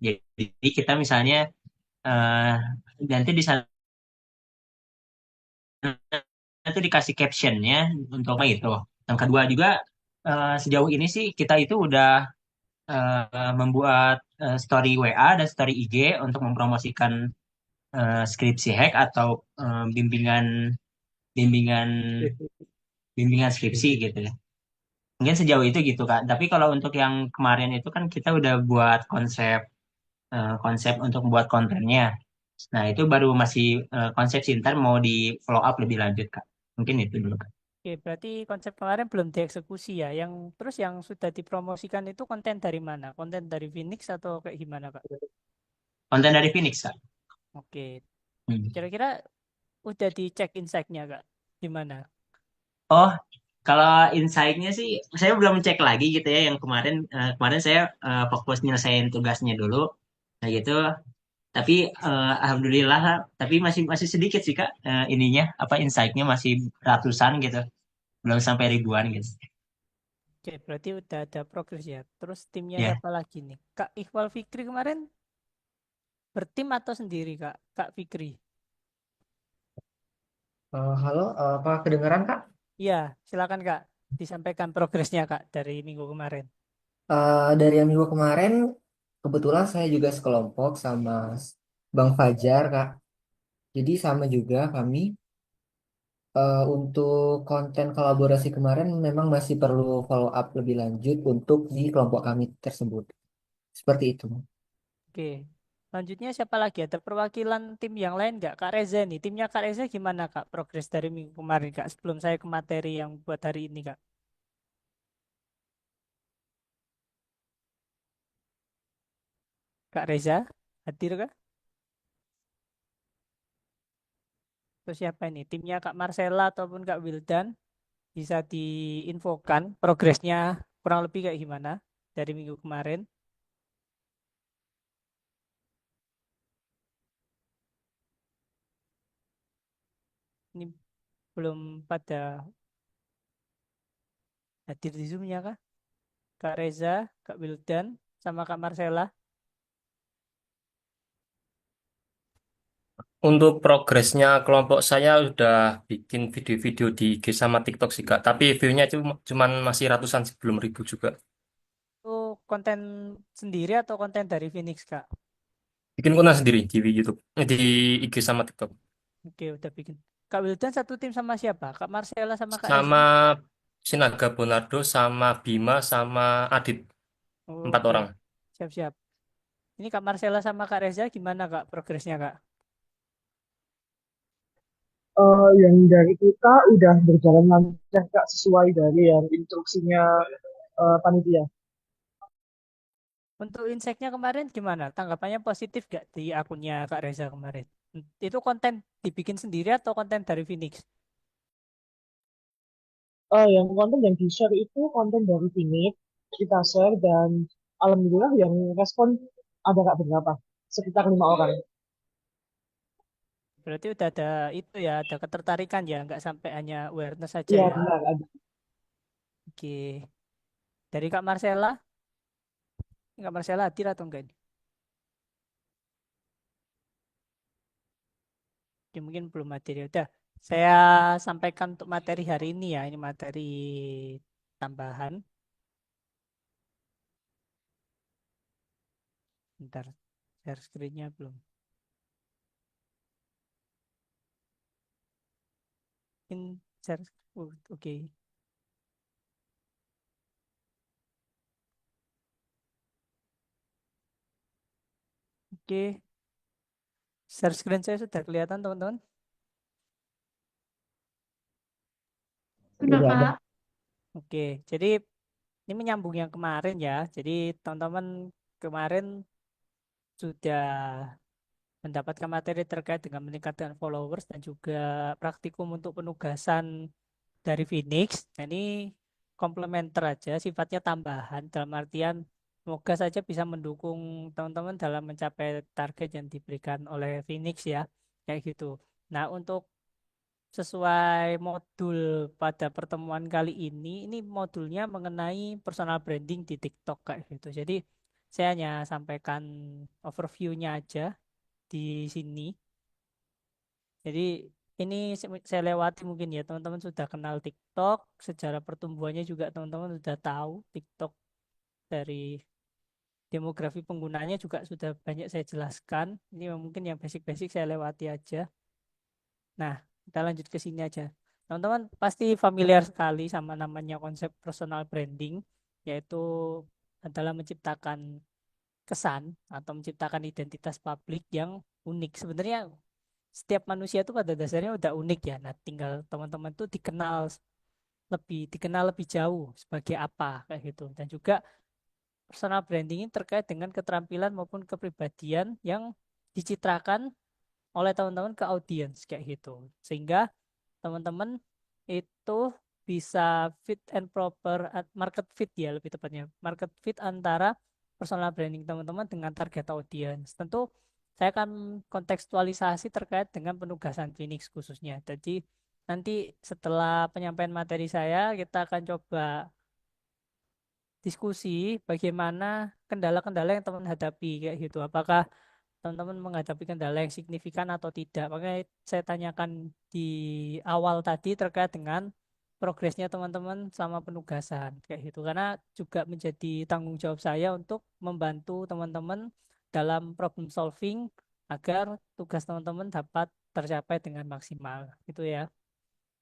Jadi kita misalnya eh, nanti di sana itu dikasih captionnya untuk apa itu. Yang kedua juga sejauh ini sih kita itu udah membuat story WA dan story IG untuk mempromosikan skripsi hack atau bimbingan bimbingan bimbingan skripsi gitu ya. Mungkin sejauh itu gitu Kak. Tapi kalau untuk yang kemarin itu kan kita udah buat konsep untuk membuat kontennya. Nah, itu baru masih konsep sih, ntar mau di follow up lebih lanjut Kak. Mungkin itu dulu Kak. Oke, berarti konsep kemarin belum dieksekusi ya. Yang terus yang sudah dipromosikan itu konten dari mana? Konten dari Phoenix atau kayak gimana, Kak? Konten dari Phoenix Kak. Oke, Hmm. kira-kira udah dicek insight-nya, Kak? Gimana? Oh, kalau insight-nya sih saya belum cek lagi gitu ya yang kemarin kemarin saya fokus nyelesain tugasnya dulu. Nah gitu. Tapi alhamdulillah tapi masih masih sedikit sih Kak ininya apa insight-nya masih ratusan gitu. Belum sampai ribuan gitu. Oke, berarti udah ada progres ya. Terus timnya Ya. siapa lagi nih? Kak Iqbal Fikri kemarin bertim atau sendiri, Kak? Kak Fikri. Halo, apa kedengaran Kak? Iya, silakan, Kak. Disampaikan progresnya, Kak, dari minggu kemarin. Dari yang minggu kemarin, kebetulan saya juga sekelompok sama Bang Fajar Kak. Jadi sama juga kami untuk konten kolaborasi kemarin memang masih perlu follow up lebih lanjut untuk di kelompok kami tersebut. Seperti itu. Oke. Selanjutnya siapa lagi? Ada perwakilan tim yang lain nggak? Kak Reza nih. Timnya Kak Reza gimana, Kak? Progres dari minggu kemarin, Kak. Sebelum saya ke materi yang buat hari ini, Kak. Kak Reza, hadir, Kak? Terus siapa ini? Timnya Kak Marcella ataupun Kak Wildan. Bisa diinfokan progresnya kurang lebih kayak gimana dari minggu kemarin. Ini belum pada hadir di Zoom-nya, Kak? Kak Reza, Kak Wildan, sama Kak Marcella. Untuk progresnya kelompok saya udah bikin video-video di IG sama TikTok sih Kak. Tapi view-nya cuman masih ratusan sih, belum ribu juga. Itu konten sendiri atau konten dari Phoenix, Kak? Bikin konten sendiri di YouTube, di IG sama TikTok. Oke, udah bikin. Kak Wildan satu tim sama siapa? Kak Marcella sama Kak Reza? Sama Sinaga Bonardo sama Bima sama Adit, empat Oke, orang. siap-siap. Ini Kak Marcella sama Kak Reza gimana, Kak, progresnya, Kak? Yang dari kita udah berjalan lancar Kak sesuai dari yang instruksinya panitia. Untuk insight-nya kemarin gimana? Tanggapannya positif gak di akunnya Kak Reza kemarin? Itu konten dibikin sendiri atau konten dari Phoenix? Yang konten yang di share itu konten dari sini kita share dan alhamdulillah yang respon ada Kak beberapa sekitar 5 orang. Berarti udah ada itu ya, ada ketertarikan ya, nggak sampai hanya awareness saja Iya ya. benar ada. Oke. Dari Kak Marcella, Kak Marcella hadir atau enggak ini? Oke, mungkin belum hadir ya. Udah, saya sampaikan untuk materi hari ini ya. Ini materi tambahan. Bentar, share screen-nya belum. Mungkin share, oke. Oke, share screen saya sudah kelihatan teman-teman. Udah Udah ada. Kak, Oke, jadi ini menyambung yang kemarin ya. Jadi teman-teman kemarin sudah mendapatkan materi terkait dengan meningkatkan followers dan juga praktikum untuk penugasan dari Phoenix. Nah, ini komplementer aja, sifatnya tambahan dalam artian semoga saja bisa mendukung teman-teman dalam mencapai target yang diberikan oleh Phoenix ya, kayak gitu. Nah, untuk sesuai modul pada pertemuan kali ini modulnya mengenai personal branding di TikTok kayak gitu. Jadi Saya hanya sampaikan overview-nya aja di sini. Jadi ini saya lewati mungkin ya, teman-teman sudah kenal TikTok, sejarah pertumbuhannya juga teman-teman sudah tahu. TikTok dari demografi penggunanya juga sudah banyak saya jelaskan. Ini mungkin yang basic-basic saya lewati aja. Nah, kita lanjut ke sini aja. Teman-teman pasti familiar sekali sama namanya konsep personal branding, yaitu adalah menciptakan kesan atau menciptakan identitas publik yang unik. Sebenarnya setiap manusia itu pada dasarnya udah unik ya. Nah, tinggal teman-teman tuh dikenal lebih jauh sebagai apa kayak gitu. Dan juga personal branding ini terkait dengan keterampilan maupun kepribadian yang dicitrakan oleh teman-teman ke audiens kayak gitu. Sehingga teman-teman itu bisa fit and proper market fit ya, lebih tepatnya market fit antara personal branding teman-teman dengan target audience. Tentu saya akan kontekstualisasi terkait dengan penugasan Phoenix khususnya. Jadi nanti setelah penyampaian materi saya kita akan coba diskusi bagaimana kendala-kendala yang teman hadapi kayak gitu. Apakah teman-teman menghadapi kendala yang signifikan atau tidak? Makanya saya tanyakan di awal tadi terkait dengan progresnya teman-teman selama penugasan kayak gitu. Karena juga menjadi tanggung jawab saya untuk membantu teman-teman dalam problem solving agar tugas teman-teman dapat tercapai dengan maksimal. Gitu ya.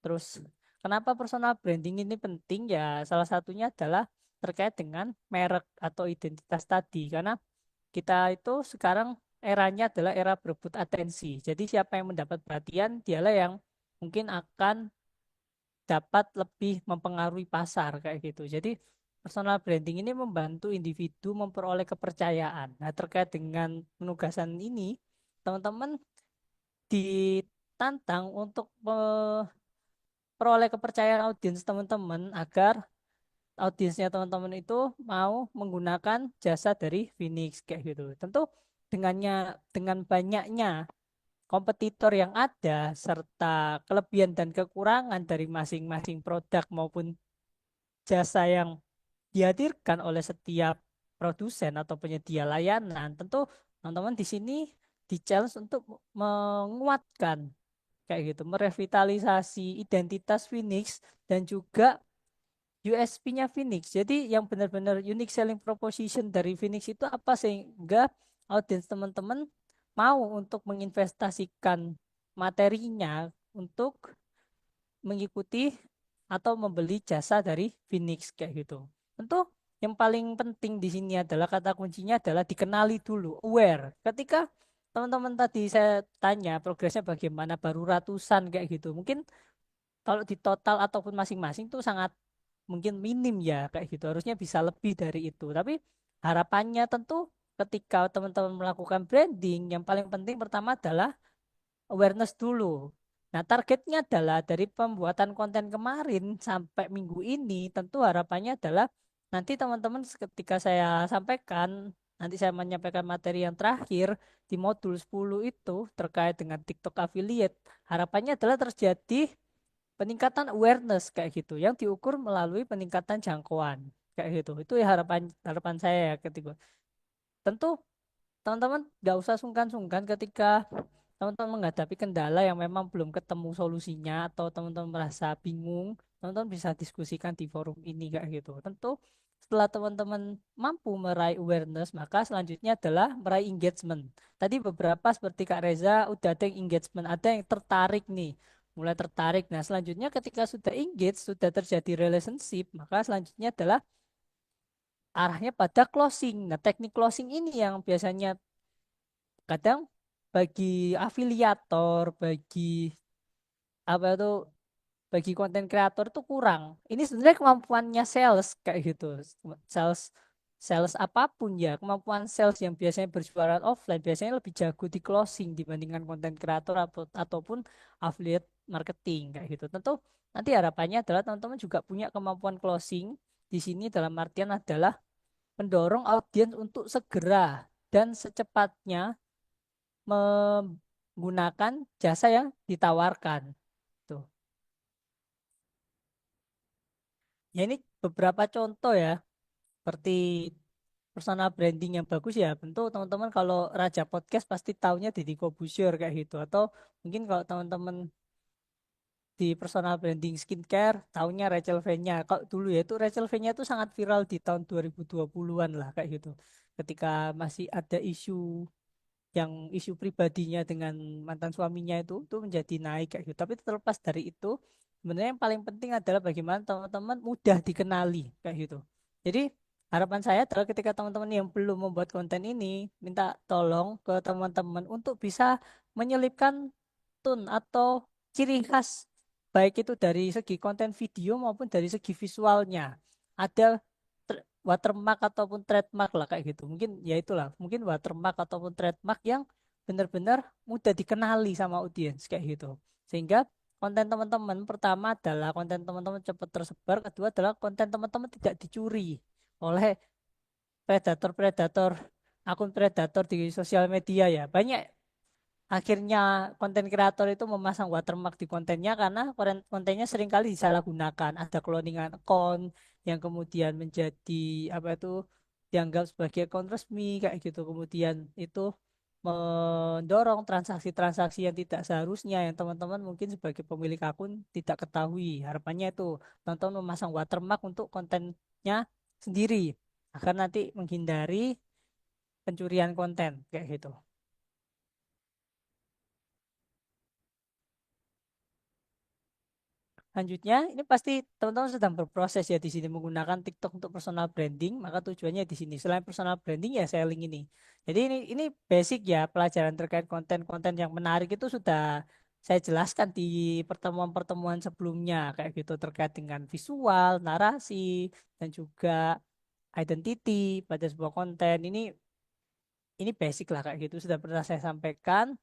Terus kenapa personal branding ini penting? Ya salah satunya adalah terkait dengan merek atau identitas tadi. Karena kita itu sekarang eranya adalah era berebut atensi. Jadi siapa yang mendapat perhatian, dialah yang mungkin akan dapat lebih mempengaruhi pasar kayak gitu. Jadi personal branding ini membantu individu memperoleh kepercayaan. Nah, terkait dengan penugasan ini, teman-teman ditantang untuk memperoleh kepercayaan audiens teman-teman agar audiensnya teman-teman itu mau menggunakan jasa dari Phoenix kayak gitu. Tentu dengan banyaknya kompetitor yang ada serta kelebihan dan kekurangan dari masing-masing produk maupun jasa yang dihadirkan oleh setiap produsen atau penyedia layanan, tentu teman-teman di sini di-challenge untuk menguatkan kayak gitu, merevitalisasi identitas Phoenix dan juga USP-nya Phoenix. Jadi yang benar-benar unique selling proposition dari Phoenix itu apa sehingga audiens teman-teman mau untuk menginvestasikan materinya untuk mengikuti atau membeli jasa dari Phoenix kayak gitu. Tentu yang paling penting di sini adalah kata kuncinya adalah dikenali dulu, aware. Ketika teman-teman tadi saya tanya progresnya bagaimana baru ratusan kayak gitu. Mungkin kalau di total ataupun masing-masing itu sangat mungkin minim ya kayak gitu. Harusnya bisa lebih dari itu. Tapi harapannya tentu ketika teman-teman melakukan branding, yang paling penting pertama adalah awareness dulu. Nah, targetnya adalah dari pembuatan konten kemarin sampai minggu ini, tentu harapannya adalah nanti teman-teman ketika saya sampaikan, nanti saya menyampaikan materi yang terakhir di modul 10 itu terkait dengan TikTok affiliate. Harapannya adalah terjadi peningkatan awareness kayak gitu yang diukur melalui peningkatan jangkauan kayak gitu. Itu ya harapan harapan saya ya ketika. Tentu teman-teman nggak usah sungkan-sungkan ketika teman-teman menghadapi kendala yang memang belum ketemu solusinya atau teman-teman merasa bingung, teman-teman bisa diskusikan di forum ini kayak gitu. Tentu setelah teman-teman mampu meraih awareness, maka selanjutnya adalah meraih engagement. Tadi beberapa seperti Kak Reza udah ada yang engagement, ada yang tertarik nih, mulai tertarik. Nah, selanjutnya ketika sudah engage, sudah terjadi relationship, maka selanjutnya adalah arahnya pada closing. Nah, teknik closing ini yang biasanya kadang bagi afiliator, bagi apa itu, bagi konten kreator itu kurang. Ini sebenarnya kemampuannya sales kayak gitu. Sales sales apapun ya, kemampuan sales yang biasanya berjualan offline biasanya lebih jago di closing dibandingkan konten kreator ataupun affiliate marketing kayak gitu. Tentu nanti harapannya adalah teman-teman juga punya kemampuan closing. Di sini dalam artian adalah mendorong audiens untuk segera dan secepatnya menggunakan jasa yang ditawarkan. Tuh. Ya ini beberapa contoh ya, seperti personal branding yang bagus ya tentu teman-teman kalau Raja Podcast pasti taunya Deddy Corbuzier kayak gitu, atau mungkin kalau teman-teman di personal branding skincare taunya Rachel Fenya. Kalau dulu ya itu Rachel Fenya itu sangat viral di tahun 2020-an lah kayak gitu, ketika masih ada isu pribadinya dengan mantan suaminya itu menjadi naik kayak gitu. Tapi terlepas dari itu, sebenarnya yang paling penting adalah bagaimana teman-teman mudah dikenali kayak gitu. Jadi harapan saya adalah ketika teman-teman yang belum membuat konten ini, minta tolong ke teman-teman untuk bisa menyelipkan tone atau ciri khas, baik itu dari segi konten video maupun dari segi visualnya. Ada watermark ataupun trademark lah kayak gitu. Mungkin ya itulah, mungkin watermark ataupun trademark yang benar-benar mudah dikenali sama audiens kayak gitu. Sehingga konten teman-teman pertama adalah konten teman-teman cepat tersebar, kedua adalah konten teman-teman tidak dicuri oleh predator-predator, akun predator di sosial media ya. Banyak akhirnya konten kreator itu memasang watermark di kontennya karena kontennya seringkali disalahgunakan. Ada cloningan akun yang kemudian menjadi apa itu dianggap sebagai akun resmi kayak gitu. Kemudian itu mendorong transaksi-transaksi yang tidak seharusnya yang teman-teman mungkin sebagai pemilik akun tidak ketahui. Harapannya itu teman-teman memasang watermark untuk kontennya sendiri agar nanti menghindari pencurian konten kayak gitu. Selanjutnya, ini pasti teman-teman sedang berproses ya di sini menggunakan TikTok untuk personal branding, maka tujuannya di sini. Selain personal branding ya selling ini. Jadi ini basic ya, pelajaran terkait konten-konten yang menarik itu sudah saya jelaskan di pertemuan-pertemuan sebelumnya kayak gitu terkait dengan visual, narasi, dan juga identity pada sebuah konten. Ini basic lah kayak gitu sudah pernah saya sampaikan.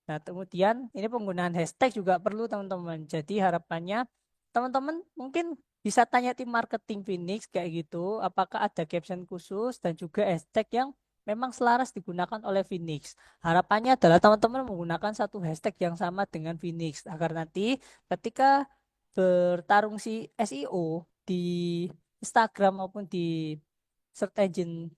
Nah, kemudian ini penggunaan hashtag juga perlu teman-teman. Jadi harapannya teman-teman mungkin bisa tanya tim marketing Phoenix kayak gitu, apakah ada caption khusus dan juga hashtag yang memang selaras digunakan oleh Phoenix. Harapannya adalah teman-teman menggunakan satu hashtag yang sama dengan Phoenix agar nanti ketika bertarung si SEO di Instagram maupun di search engine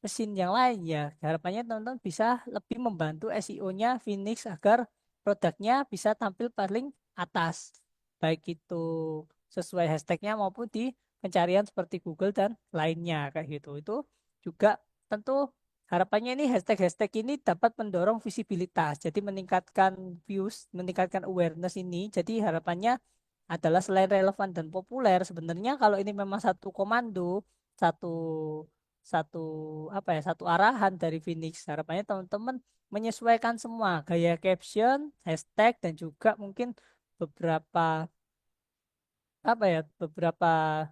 mesin yang lain ya. Harapannya teman-teman bisa lebih membantu SEO-nya Phoenix agar produknya bisa tampil paling atas. Baik itu sesuai hashtagnya maupun di pencarian seperti Google dan lainnya kayak gitu. Itu juga tentu harapannya ini hashtag-hashtag ini dapat mendorong visibilitas. Jadi meningkatkan views, meningkatkan awareness ini. Jadi harapannya adalah selain relevan dan populer, sebenarnya kalau ini memang satu komando, satu satu satu arahan dari Phoenix. Harapannya teman-teman menyesuaikan semua gaya caption, hashtag dan juga mungkin beberapa beberapa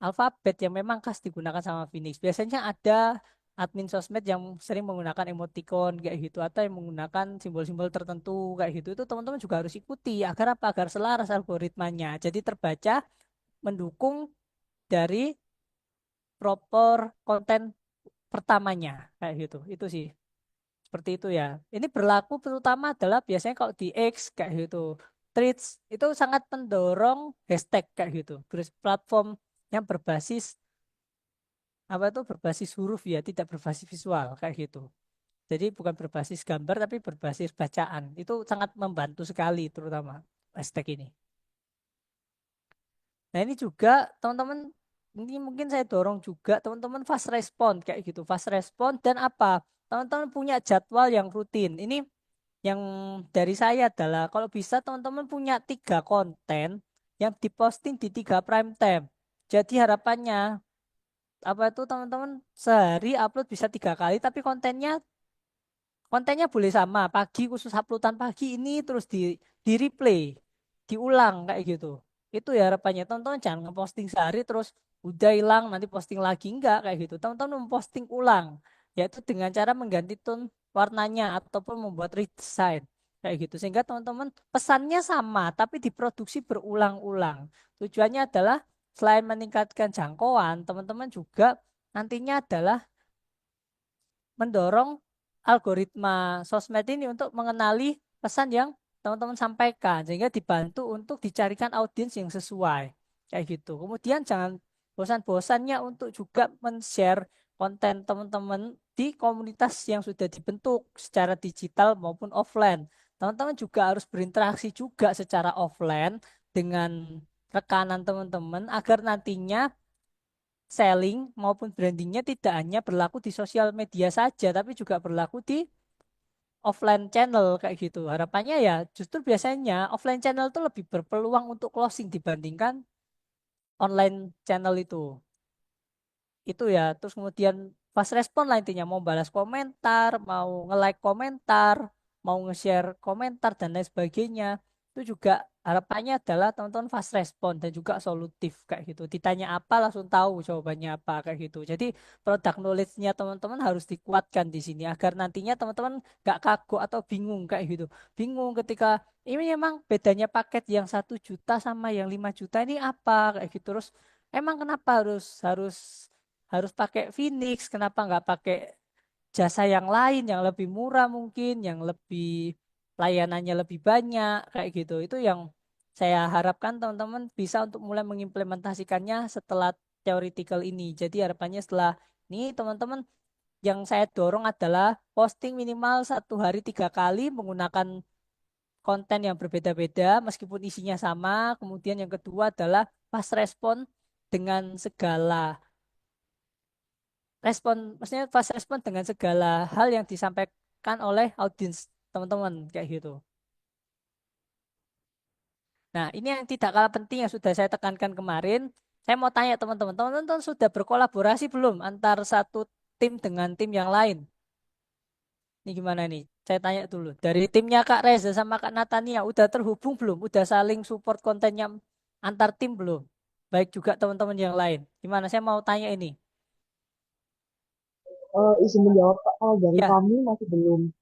alfabet yang memang khas digunakan sama Phoenix. Biasanya ada admin sosmed yang sering menggunakan emoticon kayak gitu atau yang menggunakan simbol-simbol tertentu kayak gitu. Itu teman-teman juga harus ikuti agar apa? Agar selaras algoritmanya. Jadi terbaca mendukung dari proper konten pertamanya kayak gitu. Itu sih. Seperti itu ya. Ini berlaku terutama adalah biasanya kalau di X kayak gitu. Threads itu sangat mendorong hashtag kayak gitu. Platform yang berbasis berbasis huruf ya, tidak berbasis visual kayak gitu. Jadi bukan berbasis gambar tapi berbasis bacaan. Itu sangat membantu sekali terutama hashtag ini. Nah, ini juga teman-teman ini mungkin saya dorong juga teman-teman fast respon kayak gitu. Fast respon dan apa? Teman-teman punya jadwal yang rutin. Ini yang dari saya adalah kalau bisa teman-teman punya 3 konten yang diposting di 3 prime time. Jadi harapannya teman-teman sehari upload bisa 3 kali tapi kontennya boleh sama. Pagi khusus uploadan pagi ini terus di replay, diulang kayak gitu. Itu ya harapannya teman-teman jangan ngeposting sehari terus udah hilang nanti posting lagi enggak kayak gitu. Teman-teman memposting ulang yaitu dengan cara mengganti tone warnanya ataupun membuat redesign kayak gitu sehingga teman-teman pesannya sama tapi diproduksi berulang-ulang. Tujuannya adalah selain meningkatkan jangkauan, teman-teman juga nantinya adalah mendorong algoritma sosmed ini untuk mengenali pesan yang teman-teman sampaikan sehingga dibantu untuk dicarikan audiens yang sesuai kayak gitu. Kemudian jangan bosan-bosannya untuk juga men-share konten teman-teman di komunitas yang sudah dibentuk secara digital maupun offline. Teman-teman juga harus berinteraksi juga secara offline dengan rekanan teman-teman agar nantinya selling maupun brandingnya tidak hanya berlaku di sosial media saja, tapi juga berlaku di offline channel kayak gitu. Harapannya ya justru biasanya offline channel itu lebih berpeluang untuk closing dibandingkan online channel itu. Itu ya. Terus kemudian fast respon lah intinya mau balas komentar, mau nge-like komentar, mau nge-share komentar dan lain sebagainya. Itu juga harapannya adalah teman-teman fast respon dan juga solutif kayak gitu. Ditanya apa langsung tahu jawabannya apa kayak gitu. Jadi product knowledge-nya teman-teman harus dikuatkan di sini agar nantinya teman-teman nggak kagok atau bingung kayak gitu. Bingung ketika ini memang bedanya paket yang 1 juta sama yang 5 juta ini apa kayak gitu. Terus emang kenapa harus harus harus pakai Phoenix, kenapa nggak pakai jasa yang lain yang lebih murah mungkin, yang lebih layanannya lebih banyak kayak gitu. Itu yang saya harapkan teman-teman bisa untuk mulai mengimplementasikannya setelah theoretical ini. Jadi harapannya setelah ini teman-teman yang saya dorong adalah posting minimal 1 hari 3 kali menggunakan konten yang berbeda-beda meskipun isinya sama. Kemudian yang kedua adalah fast respon dengan segala maksudnya fast respon dengan segala hal yang disampaikan oleh audiens teman-teman kayak gitu. Nah, ini yang tidak kalah penting yang sudah saya tekankan kemarin. Saya mau tanya teman-teman, teman-teman sudah berkolaborasi belum antar satu tim dengan tim yang lain? Ini gimana nih? Saya tanya dulu. Dari timnya Kak Reza sama Kak Natania, udah terhubung belum? Udah saling support kontennya antar tim belum? Baik juga teman-teman yang lain. Gimana? Saya mau tanya ini. Izin menjawab Kak, kalau dari Ya, kami masih belum.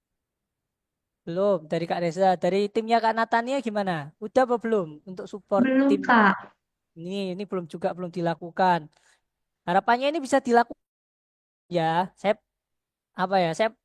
belum. Dari Kak Reza. Dari timnya Kak Natania gimana? Udah apa belum untuk support Belum, tim Kak. ini belum dilakukan. Harapannya ini bisa dilakukan ya. Saya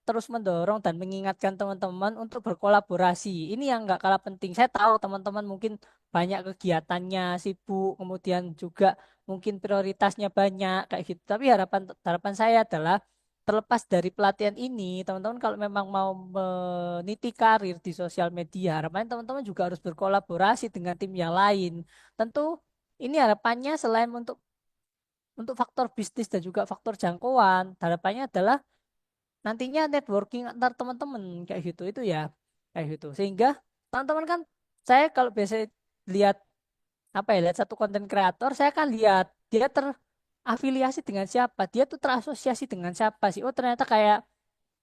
terus mendorong dan mengingatkan teman-teman untuk berkolaborasi. Ini yang nggak kalah penting. Saya tahu teman-teman mungkin banyak kegiatannya, sibuk, kemudian juga mungkin prioritasnya banyak kayak gitu. Tapi harapan harapan saya adalah terlepas dari pelatihan ini, teman-teman kalau memang mau meniti karir di sosial media, harapannya teman-teman juga harus berkolaborasi dengan tim yang lain. Tentu ini harapannya selain untuk faktor bisnis dan juga faktor jangkauan, harapannya adalah nantinya networking antar teman-teman kayak gitu itu ya kayak gitu sehingga teman-teman kan saya kalau biasa lihat apa ya lihat satu konten kreator saya kan lihat dia terafiliasi dengan siapa dia tuh terasosiasi dengan siapa sih oh ternyata kayak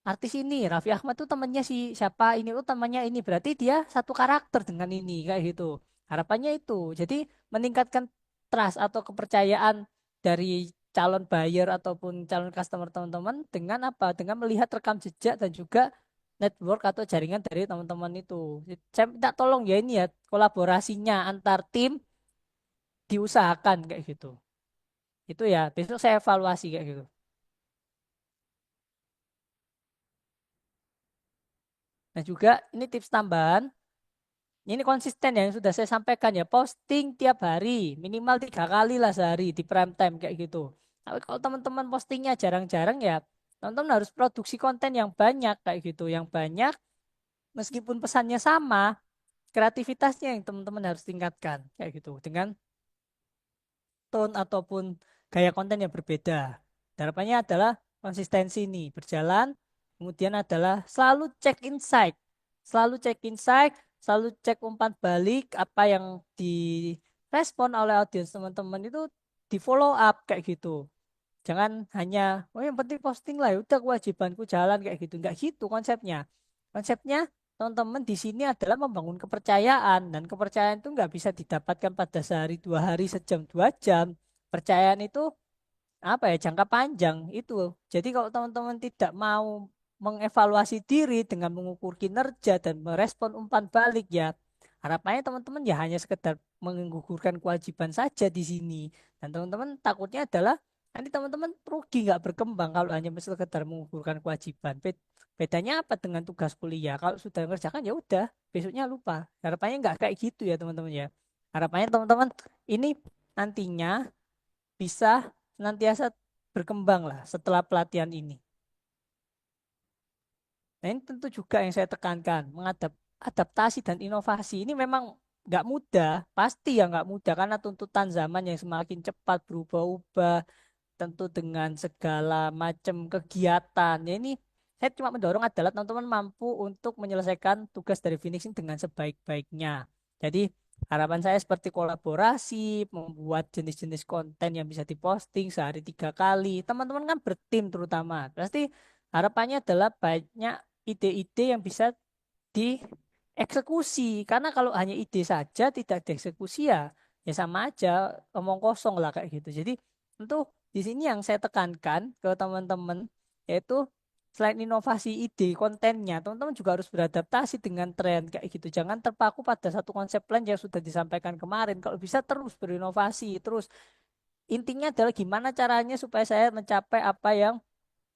artis ini Raffi Ahmad tuh temannya si siapa ini tuh temannya ini berarti dia satu karakter dengan ini kayak gitu harapannya itu jadi meningkatkan trust atau kepercayaan dari calon buyer ataupun calon customer teman-teman dengan apa dengan melihat rekam jejak dan juga network atau jaringan dari teman-teman itu saya minta tolong ya ini ya kolaborasinya antar tim diusahakan kayak gitu itu ya besok saya evaluasi kayak gitu. Nah juga ini tips tambahan. Ini konsisten ya, yang sudah saya sampaikan ya. Posting tiap hari, minimal 3 kali lah sehari di prime time kayak gitu. Tapi kalau teman-teman postingnya jarang-jarang ya, teman-teman harus produksi konten yang banyak kayak gitu. Yang banyak, meskipun pesannya sama, kreativitasnya yang teman-teman harus tingkatkan kayak gitu. Dengan tone ataupun gaya konten yang berbeda. Harapannya adalah konsistensi ini berjalan, kemudian adalah selalu cek insight, selalu cek umpan balik apa yang direspon oleh audiens teman-teman itu di follow up kayak gitu. Jangan hanya oh yang penting posting lah, ya udah kewajibanku jalan kayak gitu. Enggak gitu konsepnya. Konsepnya teman-teman di sini adalah membangun kepercayaan dan kepercayaan itu nggak bisa didapatkan pada sehari 2 hari sejam 2 jam. Percayaan itu apa ya jangka panjang itu. Jadi kalau teman-teman tidak mau mengevaluasi diri dengan mengukur kinerja dan merespon umpan balik ya harapannya teman-teman ya hanya sekedar menggugurkan kewajiban saja di sini dan teman-teman takutnya adalah nanti teman-teman rugi nggak berkembang kalau hanya sekedar mengukurkan kewajiban. Bedanya apa dengan tugas kuliah? Kalau sudah mengerjakan ya udah, besoknya lupa. Harapannya nggak kayak gitu ya teman-teman ya. Harapannya teman-teman ini nantinya bisa senantiasa berkembang lah setelah pelatihan ini. Nah, ini tentu juga yang saya tekankan, adaptasi dan inovasi ini memang nggak mudah, pasti ya nggak mudah karena tuntutan zaman yang semakin cepat berubah-ubah, tentu dengan segala macam kegiatan. Ya ini saya cuma mendorong adalah teman-teman mampu untuk menyelesaikan tugas dari finishing dengan sebaik-baiknya. Jadi harapan saya seperti kolaborasi, membuat jenis-jenis konten yang bisa diposting sehari 3 kali. Teman-teman kan bertim terutama. Pasti harapannya adalah banyak ide-ide yang bisa dieksekusi. Karena kalau hanya ide saja tidak dieksekusi ya sama aja omong kosong lah kayak gitu. Jadi tentu di sini yang saya tekankan ke teman-teman yaitu selain inovasi ide kontennya, teman-teman juga harus beradaptasi dengan tren kayak gitu. Jangan terpaku pada satu konsep plan yang sudah disampaikan kemarin. Kalau bisa terus berinovasi, terus intinya adalah gimana caranya supaya saya mencapai apa yang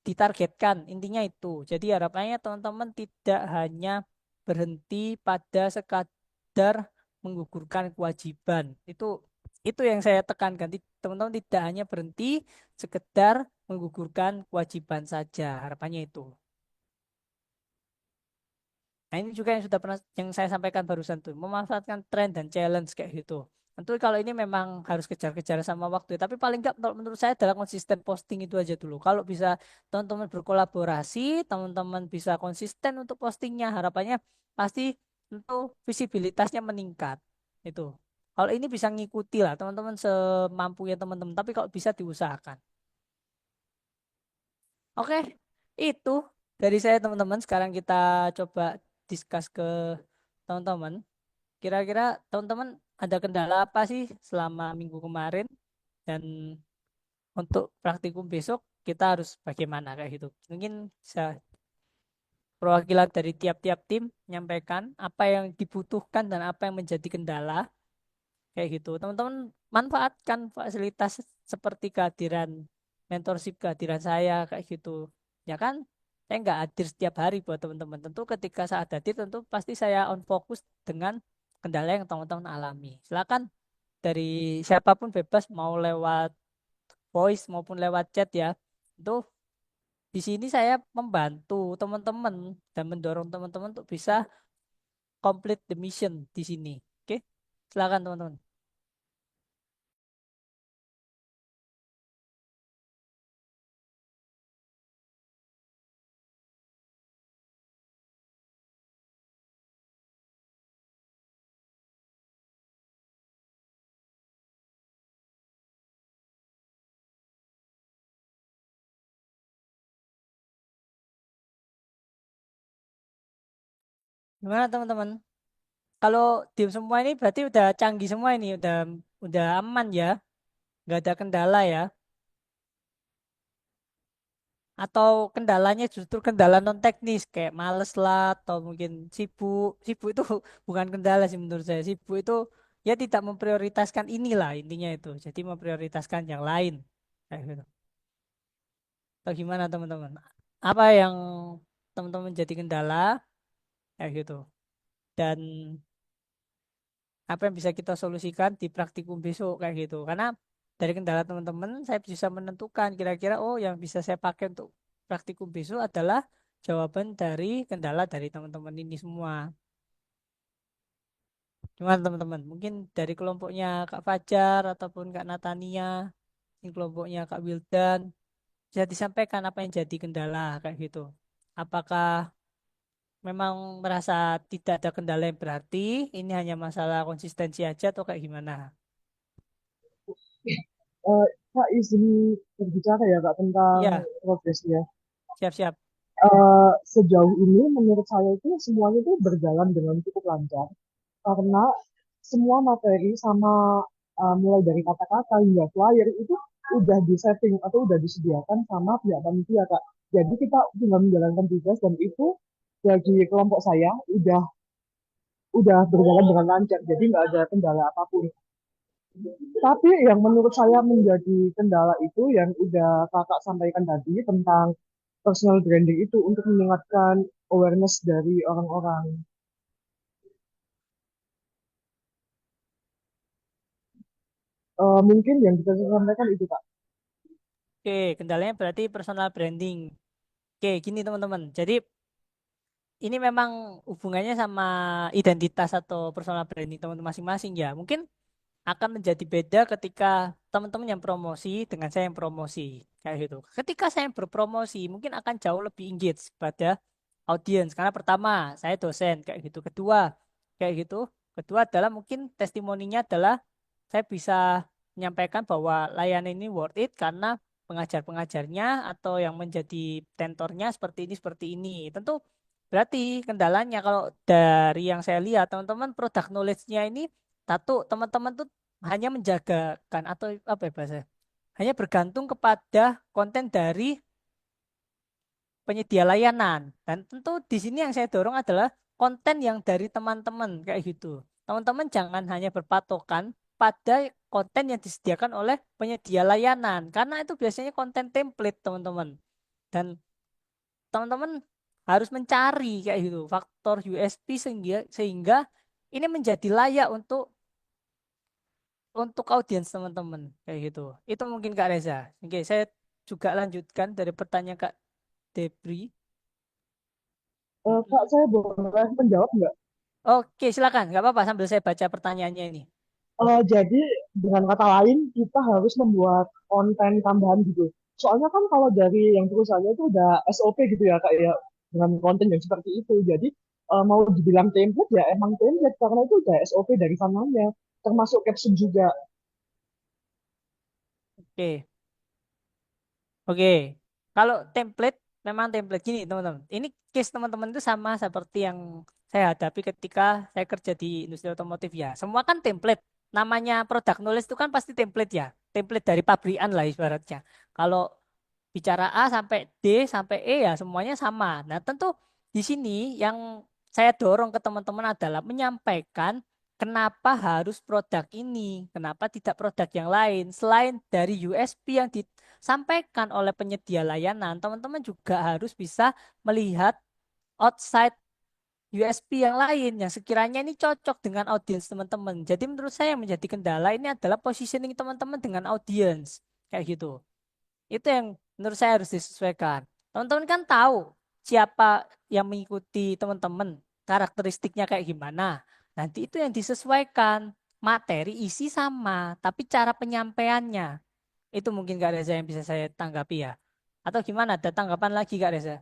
ditargetkan. Intinya itu. Jadi harapannya teman-teman tidak hanya berhenti pada sekadar menggugurkan kewajiban. Itu yang saya tekankan. Teman-teman tidak hanya berhenti sekedar menggugurkan kewajiban saja. Harapannya itu. Nah, ini juga yang sudah pernah yang saya sampaikan barusan tuh, memanfaatkan tren dan challenge kayak gitu. Tentu kalau ini memang harus kejar-kejar sama waktu, tapi paling enggak menurut saya adalah konsisten posting itu aja dulu. Kalau bisa teman-teman berkolaborasi, teman-teman bisa konsisten untuk postingnya, harapannya pasti tentu visibilitasnya meningkat. Itu. Kalau ini bisa ngikuti lah teman-teman semampunya teman-teman, tapi kalau bisa diusahakan. Oke, itu dari saya teman-teman. Sekarang kita coba discuss ke teman-teman. Kira-kira teman-teman ada kendala apa sih selama minggu kemarin? Dan untuk praktikum besok kita harus bagaimana kayak gitu. Mungkin bisa perwakilan dari tiap-tiap tim menyampaikan apa yang dibutuhkan dan apa yang menjadi kendala kayak gitu. Teman-teman manfaatkan fasilitas seperti kehadiran mentorship, kehadiran saya kayak gitu. Ya kan? Saya nggak hadir setiap hari buat teman-teman. Tentu ketika saat hadir tentu pasti saya on fokus dengan kendala yang teman-teman alami. Silakan dari siapapun bebas mau lewat voice maupun lewat chat ya. Itu di sini saya membantu teman-teman dan mendorong teman-teman untuk bisa complete the mission di sini. Oke? Silakan teman-teman. Gimana teman-teman? Kalau tim semua ini berarti udah canggih semua ini, udah aman ya, nggak ada kendala ya. Atau kendalanya justru kendala non teknis kayak males lah atau mungkin sibuk. Sibuk itu bukan kendala sih menurut saya. Sibuk itu ya tidak memprioritaskan inilah intinya itu. Jadi memprioritaskan yang lain. Kayak gitu. Atau gimana teman-teman? Apa yang teman-teman jadi kendala kayak gitu. Dan apa yang bisa kita solusikan di praktikum besok kayak gitu. Karena dari kendala teman-teman saya bisa menentukan kira-kira oh yang bisa saya pakai untuk praktikum besok adalah jawaban dari kendala dari teman-teman ini semua. Gimana teman-teman? Mungkin dari kelompoknya Kak Fajar ataupun Kak Natania, ini kelompoknya Kak Wildan bisa disampaikan apa yang jadi kendala kayak gitu. Apakah memang merasa tidak ada kendala yang berarti, ini hanya masalah konsistensi aja atau kayak gimana? Eh, Kak, izin berbicara ya Kak tentang Iya, progresnya. siap-siap. Sejauh ini menurut saya itu semuanya itu berjalan dengan cukup lancar karena semua materi sama mulai dari kata-kata hingga flyer itu udah disetting atau udah disediakan sama pihak panitia Kak. Jadi kita tinggal menjalankan tugas dan itu bagi kelompok saya udah berjalan dengan lancar. Jadi nggak ada kendala apapun. Tapi yang menurut saya menjadi kendala itu yang udah kakak sampaikan tadi tentang personal branding itu untuk meningkatkan awareness dari orang-orang. Mungkin yang kita sampaikan itu Kak. Oke, kendalanya berarti personal branding. Oke, gini teman-teman. Jadi ini memang hubungannya sama identitas atau personal branding teman-teman masing-masing ya. Mungkin akan menjadi beda ketika teman-teman yang promosi dengan saya yang promosi kayak gitu. Ketika saya yang berpromosi mungkin akan jauh lebih engage pada audiens karena pertama saya dosen kayak gitu. Kedua kayak gitu. Kedua adalah mungkin testimoninya adalah saya bisa menyampaikan bahwa layanan ini worth it karena pengajar-pengajarnya atau yang menjadi tentornya seperti ini. Tentu berarti kendalanya kalau dari yang saya lihat teman-teman product knowledge-nya ini satu teman-teman tuh hanya menjagakan atau apa ya bahasa hanya bergantung kepada konten dari penyedia layanan dan tentu di sini yang saya dorong adalah konten yang dari teman-teman kayak gitu. Teman-teman jangan hanya berpatokan pada konten yang disediakan oleh penyedia layanan karena itu biasanya konten template teman-teman dan teman-teman harus mencari kayak gitu faktor USP sehingga ini menjadi layak untuk audiens teman-teman kayak gitu. Itu mungkin Kak Reza. Oke, saya juga lanjutkan dari pertanyaan Kak Debri. Kak, saya boleh menjawab nggak? Oke, silakan. Nggak apa-apa sambil saya baca pertanyaannya ini. Jadi dengan kata lain kita harus membuat konten tambahan gitu. Soalnya kan kalau dari yang perusahaannya itu udah SOP gitu ya kak ya dengan konten yang seperti itu. Jadi mau dibilang template ya emang template karena itu udah SOP dari sananya, termasuk caption juga. Oke, oke. Kalau template, memang template gini teman-teman. Ini case teman-teman itu sama seperti yang saya hadapi ketika saya kerja di industri otomotif ya. Semua kan template. Namanya product knowledge itu kan pasti template ya. Template dari pabrikan lah ibaratnya. Kalau bicara A sampai D sampai E ya semuanya sama. Nah, tentu di sini yang saya dorong ke teman-teman adalah menyampaikan kenapa harus produk ini, kenapa tidak produk yang lain. Selain dari USP yang disampaikan oleh penyedia layanan, teman-teman juga harus bisa melihat outside USP yang lain yang sekiranya ini cocok dengan audiens teman-teman. Jadi menurut saya yang menjadi kendala ini adalah positioning teman-teman dengan audiens kayak gitu. Itu yang menurut saya harus disesuaikan. Teman-teman kan tahu siapa yang mengikuti teman-teman, karakteristiknya kayak gimana. Nanti itu yang disesuaikan. Materi isi sama, tapi cara penyampaiannya. Itu mungkin Kak Reza yang bisa saya tanggapi ya. Atau gimana? Ada tanggapan lagi Kak Reza?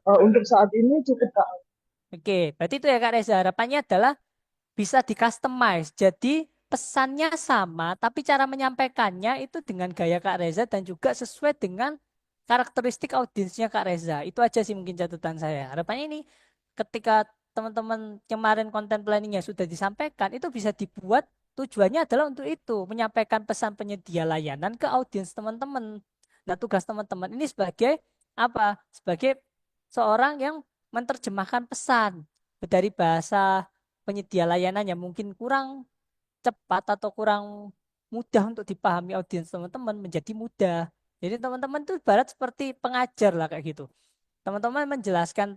Untuk saat ini cukup kak. Oke, berarti itu ya Kak Reza. Harapannya adalah bisa di-customize. Jadi pesannya sama, tapi cara menyampaikannya itu dengan gaya Kak Reza dan juga sesuai dengan karakteristik audiensnya Kak Reza. Itu aja sih mungkin catatan saya. Harapannya ini ketika teman-teman kemarin konten planningnya sudah disampaikan, itu bisa dibuat tujuannya adalah untuk itu, menyampaikan pesan penyedia layanan ke audiens teman-teman. Nah, tugas teman-teman ini sebagai apa? Sebagai seorang yang menerjemahkan pesan dari bahasa penyedia layanan yang mungkin kurang cepat atau kurang mudah untuk dipahami audiens teman-teman menjadi mudah. Jadi teman-teman itu ibarat seperti pengajar lah kayak gitu. Teman-teman menjelaskan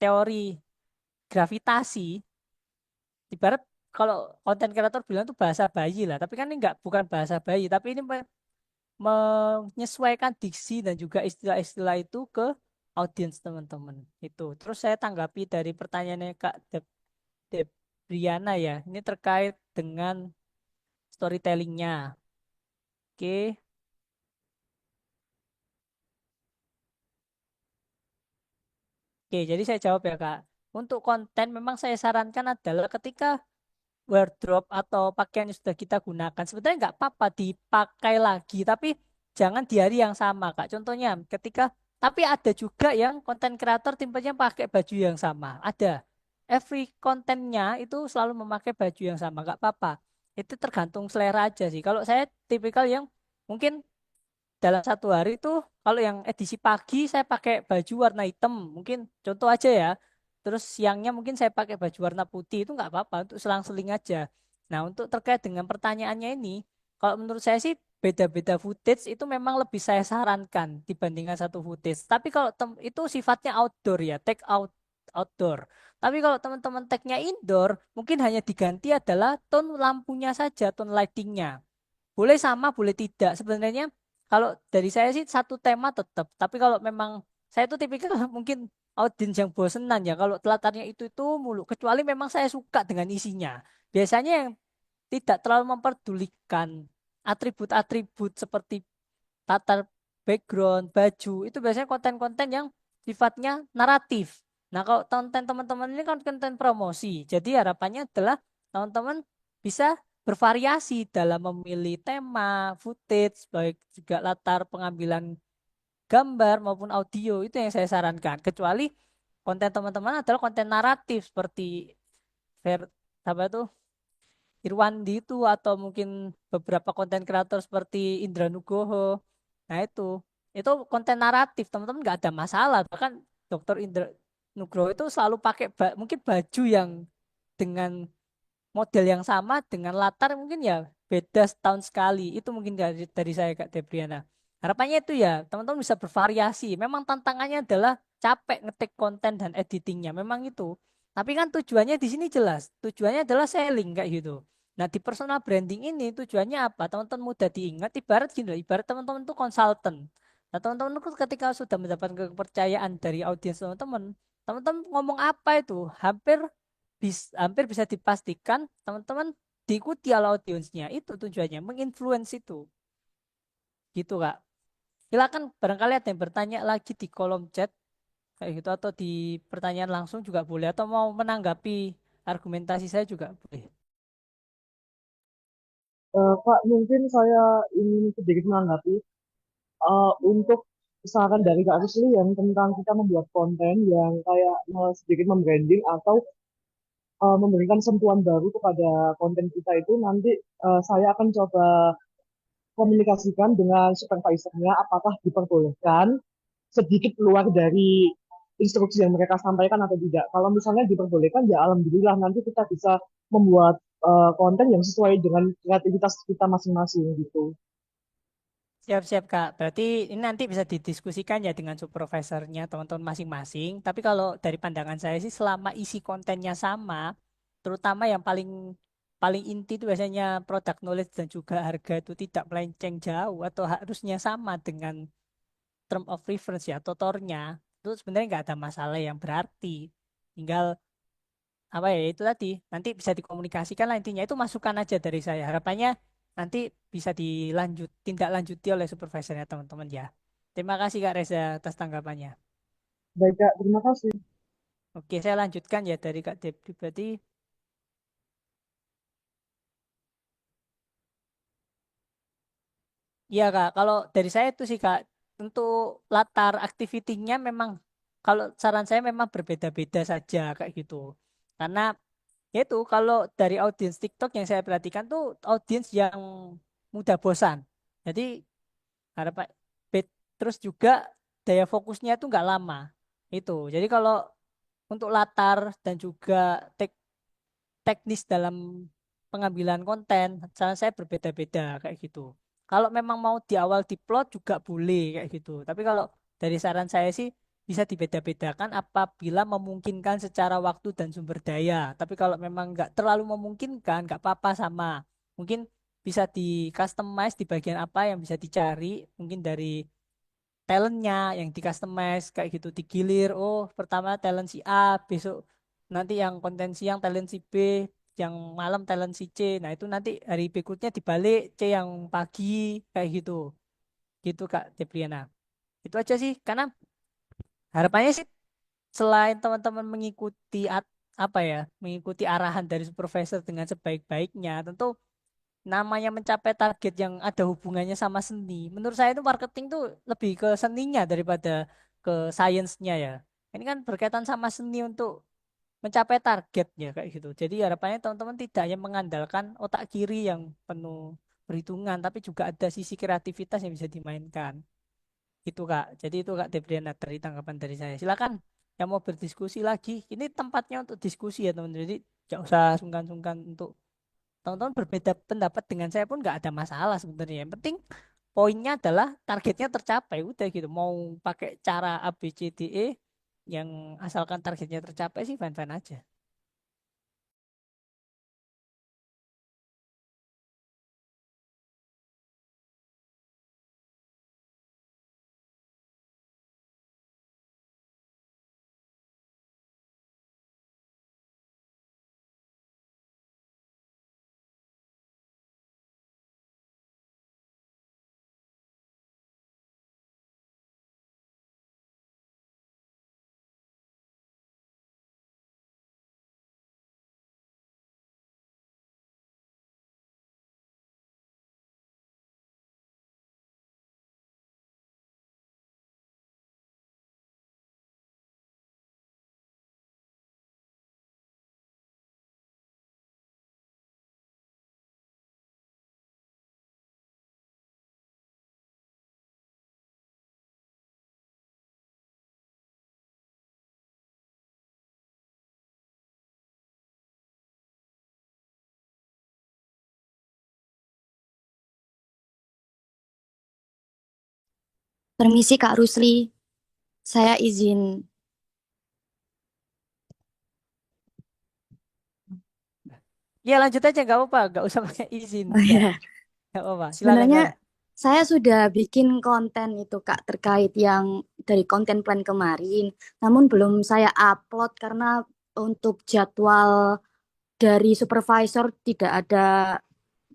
teori gravitasi, ibarat kalau konten kreator bilang itu bahasa bayi lah, tapi kan ini enggak bukan bahasa bayi, tapi ini menyesuaikan diksi dan juga istilah-istilah itu ke audiens teman-teman. Itu. Terus saya tanggapi dari pertanyaannya Kak Debriana ya. Ini terkait dengan storytellingnya. Oke. Oke, jadi saya jawab ya Kak. Untuk konten memang saya sarankan adalah ketika wardrobe atau pakaian yang sudah kita gunakan. Sebenarnya nggak apa-apa dipakai lagi, tapi jangan di hari yang sama, Kak. Contohnya, tapi ada juga yang konten kreator tipenya pakai baju yang sama. Ada. Every kontennya itu selalu memakai baju yang sama, nggak apa-apa. Itu tergantung selera aja sih. Kalau saya tipikal yang mungkin dalam satu hari itu kalau yang edisi pagi saya pakai baju warna hitam mungkin contoh aja ya terus siangnya mungkin saya pakai baju warna putih itu nggak apa-apa untuk selang-seling aja. Nah untuk terkait dengan pertanyaannya ini kalau menurut saya sih beda-beda footage itu memang lebih saya sarankan dibandingkan satu footage tapi kalau itu sifatnya outdoor ya take out outdoor Tapi kalau teman-teman tagnya indoor, mungkin hanya diganti adalah tone lampunya saja, tone lightingnya. Boleh sama, boleh tidak. Sebenarnya kalau dari saya sih satu tema tetap. Tapi kalau memang saya tuh tipikal mungkin audiens yang bosenan ya. Kalau latarnya itu mulu. Kecuali memang saya suka dengan isinya. Biasanya yang tidak terlalu memperdulikan atribut-atribut seperti latar background, baju, itu biasanya konten-konten yang sifatnya naratif. Nah, kalau konten teman-teman ini kan konten promosi. Jadi harapannya adalah teman-teman bisa bervariasi dalam memilih tema, footage, baik juga latar pengambilan gambar maupun audio. Itu yang saya sarankan. Kecuali konten teman-teman adalah konten naratif seperti apa tuh Irwandi itu atau mungkin beberapa konten kreator seperti Indra Nugroho. Nah itu konten naratif teman-teman nggak ada masalah. Bahkan Dokter Indra Nugroho itu selalu pakai mungkin baju yang dengan model yang sama dengan latar mungkin ya beda setahun sekali. Itu mungkin dari saya Kak Debriana. Harapannya itu ya teman-teman bisa bervariasi. Memang tantangannya adalah capek ngetik konten dan editingnya. Memang itu. Tapi kan tujuannya di sini jelas. Tujuannya adalah selling kayak gitu. Nah, di personal branding ini tujuannya apa? Teman-teman mudah diingat. Ibarat gini loh, ibarat teman-teman itu konsultan. Nah, teman-teman itu ketika sudah mendapatkan kepercayaan dari audiens teman-teman, teman-teman ngomong apa itu hampir bisa dipastikan teman-teman diikuti oleh audiensnya. Itu tujuannya, menginfluence itu. Gitu, Kak. Silakan barangkali ada yang bertanya lagi di kolom chat kayak gitu atau di pertanyaan langsung juga boleh atau mau menanggapi argumentasi saya juga boleh. Kak, mungkin saya ingin sedikit menanggapi untuk saran dari Kak Rusli yang tentang kita membuat konten yang kayak sedikit membranding atau memberikan sentuhan baru kepada konten kita itu nanti saya akan coba komunikasikan dengan supervisornya apakah diperbolehkan sedikit keluar dari instruksi yang mereka sampaikan atau tidak. Kalau misalnya diperbolehkan ya alhamdulillah nanti kita bisa membuat konten yang sesuai dengan kreativitas kita masing-masing gitu. Siap-siap Kak. Berarti ini nanti bisa didiskusikan ya dengan supervisornya teman-teman masing-masing. Tapi kalau dari pandangan saya sih selama isi kontennya sama, terutama yang paling paling inti itu biasanya product knowledge dan juga harga itu tidak melenceng jauh atau harusnya sama dengan term of reference ya atau tornya. Itu sebenarnya nggak ada masalah yang berarti. Tinggal apa ya itu tadi nanti bisa dikomunikasikan lah intinya itu masukan aja dari saya. Harapannya nanti bisa tindak lanjuti oleh supervisornya teman-teman ya. Terima kasih Kak Reza atas tanggapannya. Baik Kak, terima kasih. Oke, saya lanjutkan ya dari Kak Debri. Berarti iya Kak, kalau dari saya itu sih Kak, untuk latar aktivitinya memang kalau saran saya memang berbeda-beda saja kayak gitu. Karena yaitu kalau dari audiens TikTok yang saya perhatikan tuh audiens yang mudah bosan. Jadi harapan terus juga daya fokusnya itu nggak lama. Itu. Jadi kalau untuk latar dan juga teknis dalam pengambilan konten, saran saya berbeda-beda kayak gitu. Kalau memang mau di awal diplot juga boleh kayak gitu. Tapi kalau dari saran saya sih bisa dibeda-bedakan apabila memungkinkan secara waktu dan sumber daya. Tapi kalau memang nggak terlalu memungkinkan, nggak apa-apa sama. Mungkin bisa di customize di bagian apa yang bisa dicari. Mungkin dari talentnya yang di customize kayak gitu digilir. Oh, pertama talent si A, besok nanti yang konten siang talent si B, yang malam talent si C. Nah, itu nanti hari berikutnya dibalik C yang pagi kayak gitu. Gitu Kak Debriana. Itu aja sih karena harapannya sih selain teman-teman mengikuti apa ya, mengikuti arahan dari supervisor dengan sebaik-baiknya, tentu namanya mencapai target yang ada hubungannya sama seni. Menurut saya itu marketing tuh lebih ke seninya daripada ke sainsnya ya. Ini kan berkaitan sama seni untuk mencapai targetnya kayak gitu. Jadi harapannya teman-teman tidak hanya mengandalkan otak kiri yang penuh perhitungan, tapi juga ada sisi kreativitas yang bisa dimainkan. Itu Kak. Jadi itu Kak Debriana dari tanggapan dari saya. Silakan yang mau berdiskusi lagi. Ini tempatnya untuk diskusi ya teman-teman. Jadi nggak usah sungkan-sungkan untuk teman-teman berbeda pendapat dengan saya pun nggak ada masalah sebenarnya. Yang penting poinnya adalah targetnya tercapai. Udah gitu. Mau pakai cara A, B, C, D, E yang asalkan targetnya tercapai sih fine-fine aja. Permisi Kak Rusli, saya izin. Ya lanjut aja nggak apa-apa, nggak usah pakai izin. Oh Ya, ya, nggak apa-apa. Silakan, sebenarnya silakan. saya sudah bikin konten itu Kak terkait yang dari konten plan kemarin, namun belum saya upload karena untuk jadwal dari supervisor tidak ada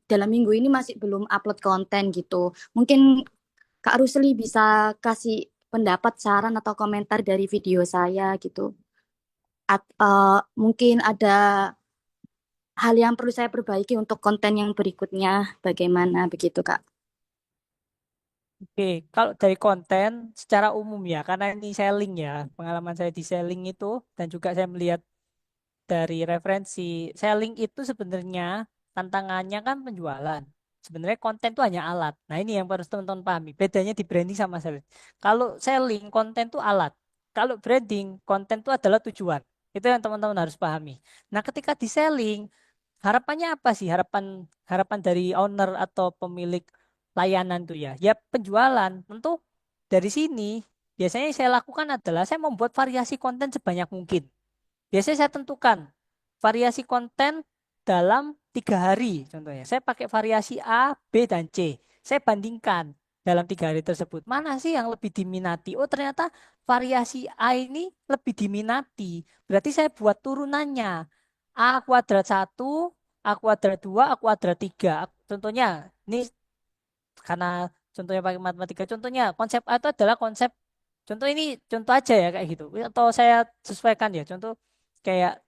dalam minggu ini masih belum upload konten gitu. Mungkin Kak Rusli bisa kasih pendapat, saran atau komentar dari video saya gitu. Mungkin ada hal yang perlu saya perbaiki untuk konten yang berikutnya, bagaimana begitu, Kak? Oke, kalau dari konten secara umum ya, karena ini selling ya, pengalaman saya di selling itu, dan juga saya melihat dari referensi, selling itu sebenarnya tantangannya kan penjualan. Sebenarnya konten itu hanya alat. Nah ini yang harus teman-teman pahami. Bedanya di branding sama selling. Kalau selling, konten itu alat. Kalau branding, konten itu adalah tujuan. Itu yang teman-teman harus pahami. Nah ketika di selling, harapannya apa sih? Harapan harapan dari owner atau pemilik layanan tuh ya. Ya penjualan. Tentu dari sini biasanya yang saya lakukan adalah saya membuat variasi konten sebanyak mungkin. Biasanya saya tentukan variasi konten dalam 3 hari. Contohnya, saya pakai variasi A, B, dan C. Saya bandingkan dalam 3 hari tersebut. Mana sih yang lebih diminati? Oh, ternyata variasi A ini lebih diminati. Berarti saya buat turunannya. A²1, A²2, A²3. Contohnya, ini karena contohnya pakai matematika. Contohnya, konsep A itu adalah konsep, contoh ini contoh aja ya kayak gitu. Atau saya sesuaikan ya. Kayak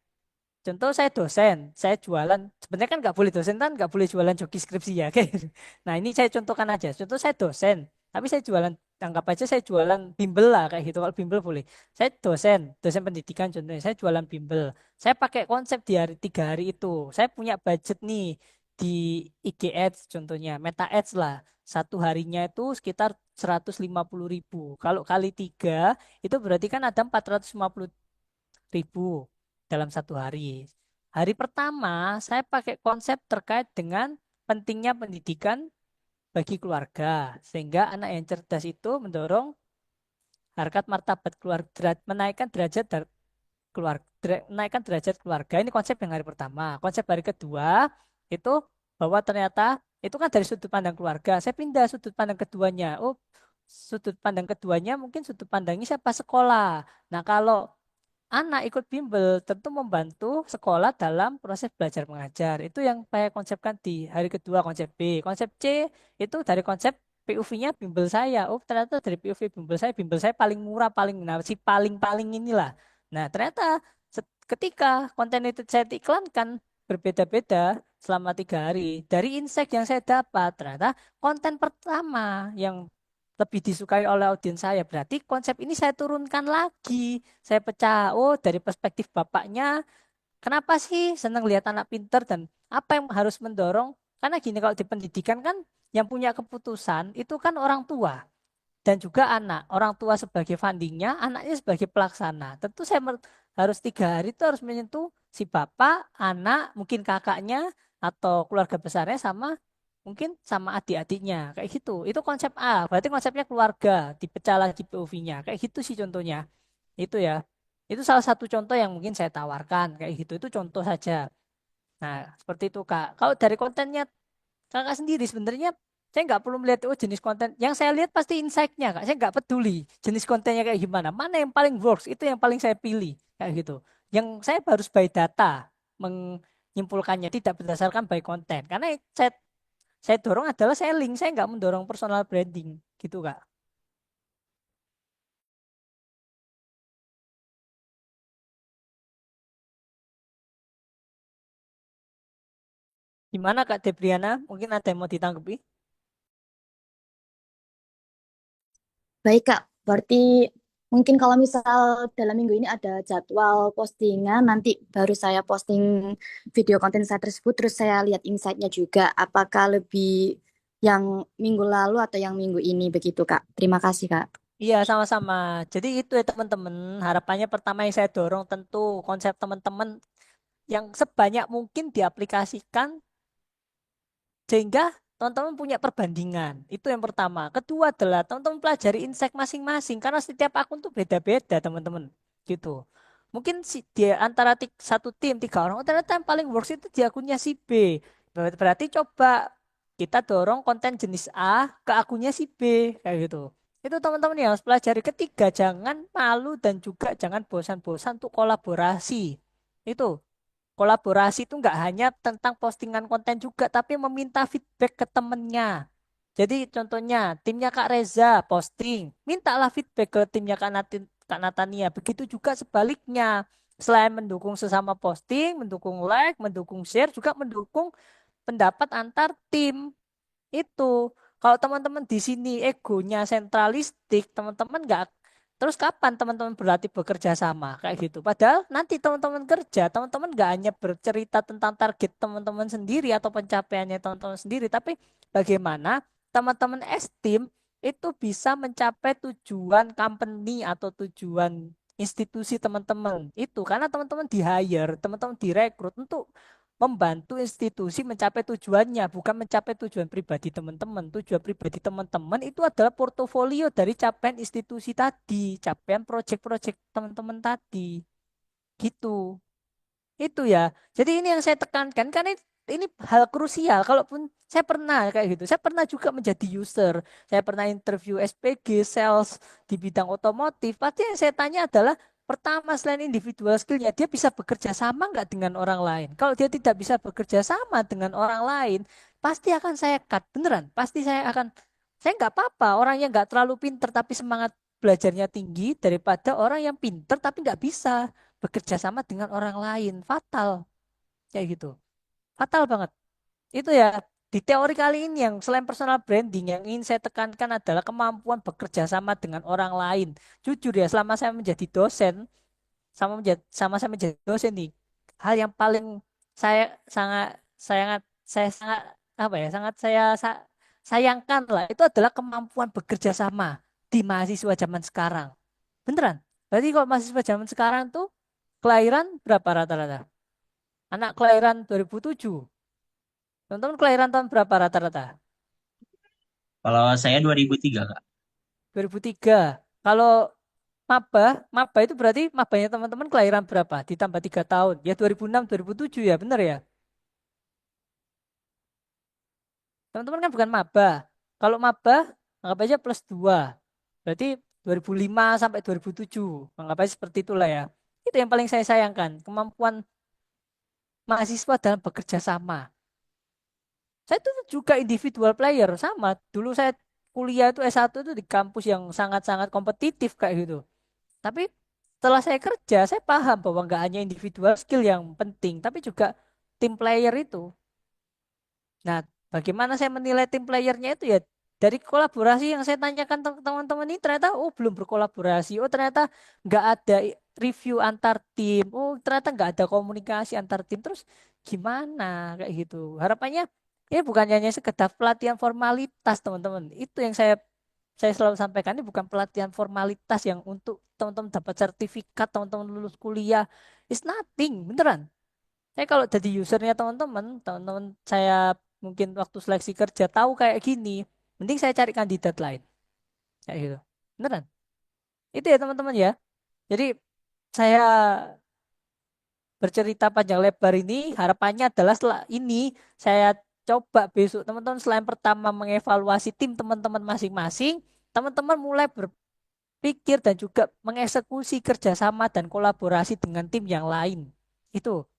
Contoh saya dosen, saya jualan. Sebenarnya kan nggak boleh dosen kan nggak boleh jualan joki skripsi ya. Kayak gitu. Nah ini saya contohkan aja. Contoh saya dosen, tapi saya jualan. Anggap aja saya jualan bimbel lah kayak gitu. Kalau bimbel boleh. Saya dosen, dosen pendidikan contohnya. Saya jualan bimbel. Saya pakai konsep di hari 3 hari itu. Saya punya budget nih di IG Ads contohnya, Meta Ads lah. Satu harinya itu sekitar 150.000. Kalau kali 3 itu berarti kan ada 450.000 dalam satu hari. Hari pertama, saya pakai konsep terkait dengan pentingnya pendidikan bagi keluarga, sehingga anak yang cerdas itu mendorong harkat martabat keluarga, menaikkan derajat menaikkan derajat keluarga. Ini konsep yang hari pertama. Konsep hari kedua itu bahwa ternyata itu kan dari sudut pandang keluarga. Saya pindah sudut pandang keduanya. Oh, sudut pandang keduanya mungkin sudut pandangnya siapa sekolah. Nah, kalau anak ikut bimbel tentu membantu sekolah dalam proses belajar mengajar. Itu yang saya konsepkan di hari kedua konsep B. Konsep C itu dari konsep POV-nya bimbel saya. Oh, ternyata dari POV bimbel saya paling murah, paling nah, si paling-paling inilah. Nah, ternyata ketika konten itu saya iklankan berbeda-beda selama 3 hari. Dari insight yang saya dapat, ternyata konten pertama yang lebih disukai oleh audiens saya. Berarti konsep ini saya turunkan lagi. Saya pecah, oh dari perspektif bapaknya, kenapa sih senang lihat anak pinter dan apa yang harus mendorong? Karena gini, kalau di pendidikan kan yang punya keputusan itu kan orang tua dan juga anak. Orang tua sebagai fundingnya, anaknya sebagai pelaksana. Tentu saya harus 3 hari itu harus menyentuh si bapak, anak, mungkin kakaknya atau keluarga besarnya sama mungkin sama adik-adiknya kayak gitu. Itu konsep A. Berarti konsepnya keluarga, dipecah lagi POV-nya. Kayak gitu sih contohnya. Itu ya. Itu salah satu contoh yang mungkin saya tawarkan kayak gitu. Itu contoh saja. Nah, seperti itu Kak. Kalau dari kontennya Kakak sendiri sebenarnya saya nggak perlu melihat oh jenis konten. Yang saya lihat pasti insight-nya Kak. Saya nggak peduli jenis kontennya kayak gimana. Mana yang paling works itu yang paling saya pilih kayak gitu. Yang saya harus by data menyimpulkannya tidak berdasarkan by konten. Karena saya dorong adalah selling. Saya nggak mendorong personal branding gitu Kak. Gimana Kak Debriana? Mungkin ada yang mau ditanggapi? Baik, Kak. Berarti mungkin kalau misal dalam minggu ini ada jadwal postingan, nanti baru saya posting video konten saya tersebut, terus saya lihat insight-nya juga. Apakah lebih yang minggu lalu atau yang minggu ini, begitu, Kak. Terima kasih, Kak. Iya, sama-sama. Jadi itu ya teman-teman. Harapannya pertama yang saya dorong tentu konsep teman-teman yang sebanyak mungkin diaplikasikan sehingga teman-teman punya perbandingan. Itu yang pertama. Kedua adalah teman-teman pelajari insight masing-masing karena setiap akun tuh beda-beda teman-teman. Gitu. Mungkin dia antara satu tim 3 orang, oh, ternyata yang paling works itu di akunnya si B. Berarti coba kita dorong konten jenis A ke akunnya si B kayak gitu. Itu teman-teman yang harus pelajari. Ketiga, jangan malu dan juga jangan bosan-bosan untuk kolaborasi. Itu kolaborasi itu nggak hanya tentang postingan konten juga, tapi meminta feedback ke temennya. Jadi contohnya timnya Kak Reza posting, mintalah feedback ke timnya Kak Natania. Begitu juga sebaliknya. Selain mendukung sesama posting, mendukung like, mendukung share, juga mendukung pendapat antar tim. Itu kalau teman-teman di sini egonya sentralistik, teman-teman nggak terus kapan teman-teman berlatih bekerja sama kayak gitu. Padahal nanti teman-teman kerja, teman-teman nggak hanya bercerita tentang target teman-teman sendiri atau pencapaiannya teman-teman sendiri, tapi bagaimana teman-teman esteem itu bisa mencapai tujuan company atau tujuan institusi teman-teman itu karena teman-teman di hire, teman-teman direkrut untuk membantu institusi mencapai tujuannya, bukan mencapai tujuan pribadi teman-teman. Tujuan pribadi teman-teman itu adalah portofolio dari capaian institusi tadi, capaian proyek-proyek teman-teman tadi. Gitu. Itu ya. Jadi ini yang saya tekankan karena ini hal krusial. Kalaupun saya pernah kayak gitu, saya pernah juga menjadi user. Saya pernah interview SPG, sales di bidang otomotif. Pasti yang saya tanya adalah pertama selain individual skillnya, dia bisa bekerja sama nggak dengan orang lain? Kalau dia tidak bisa bekerja sama dengan orang lain, pasti akan saya cut. Beneran, pasti saya nggak apa-apa. Orang yang nggak terlalu pinter tapi semangat belajarnya tinggi daripada orang yang pinter tapi nggak bisa bekerja sama dengan orang lain. Fatal. Kayak gitu. Fatal banget. Itu ya di teori kali ini yang selain personal branding yang ingin saya tekankan adalah kemampuan bekerja sama dengan orang lain. Jujur ya, selama saya menjadi dosen, sama saya menjadi dosen nih, hal yang paling saya sangat saya sangat apa ya, sangat sayangkan lah itu adalah kemampuan bekerja sama di mahasiswa zaman sekarang. Beneran. Berarti kalau mahasiswa zaman sekarang tuh kelahiran berapa rata-rata? Anak kelahiran 2007. Teman-teman kelahiran tahun berapa rata-rata? Kalau saya 2003, Kak. 2003. Kalau maba itu berarti mabanya teman-teman kelahiran berapa? Ditambah 3 tahun. Ya 2006, 2007 ya, bener ya? Teman-teman kan bukan maba. Kalau maba, anggap aja plus 2. Berarti 2005 sampai 2007. Anggap aja seperti itulah ya. Itu yang paling saya sayangkan. Kemampuan mahasiswa dalam bekerja sama. Saya tuh juga individual player sama. Dulu saya kuliah itu S1 itu di kampus yang sangat-sangat kompetitif kayak gitu. Tapi setelah saya kerja, saya paham bahwa nggak hanya individual skill yang penting, tapi juga tim player itu. Nah, bagaimana saya menilai tim playernya itu ya dari kolaborasi yang saya tanyakan ke teman-teman ini ternyata oh belum berkolaborasi, oh ternyata nggak ada review antar tim, oh ternyata nggak ada komunikasi antar tim. Terus gimana kayak gitu? Harapannya ini bukan hanya sekedar pelatihan formalitas teman-teman. Itu yang saya selalu sampaikan ini bukan pelatihan formalitas yang untuk teman-teman dapat sertifikat, teman-teman lulus kuliah. It's nothing, beneran. Saya kalau jadi usernya teman-teman saya mungkin waktu seleksi kerja tahu kayak gini, mending saya cari kandidat lain. Kayak gitu. Beneran. Itu ya teman-teman ya. Jadi saya bercerita panjang lebar ini harapannya adalah setelah ini saya coba besok teman-teman selain pertama mengevaluasi tim teman-teman masing-masing, teman-teman mulai berpikir dan juga mengeksekusi kerjasama dan kolaborasi dengan tim yang lain. Itu.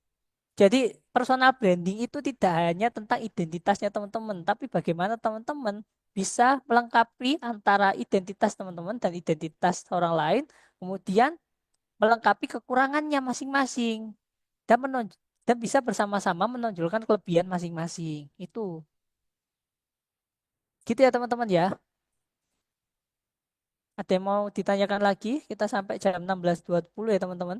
Jadi personal branding itu tidak hanya tentang identitasnya teman-teman, tapi bagaimana teman-teman bisa melengkapi antara identitas teman-teman dan identitas orang lain, kemudian melengkapi kekurangannya masing-masing dan dan bisa bersama-sama menonjolkan kelebihan masing-masing. Itu. Gitu ya teman-teman ya. Ada yang mau ditanyakan lagi? Kita sampai jam 16.20 ya teman-teman.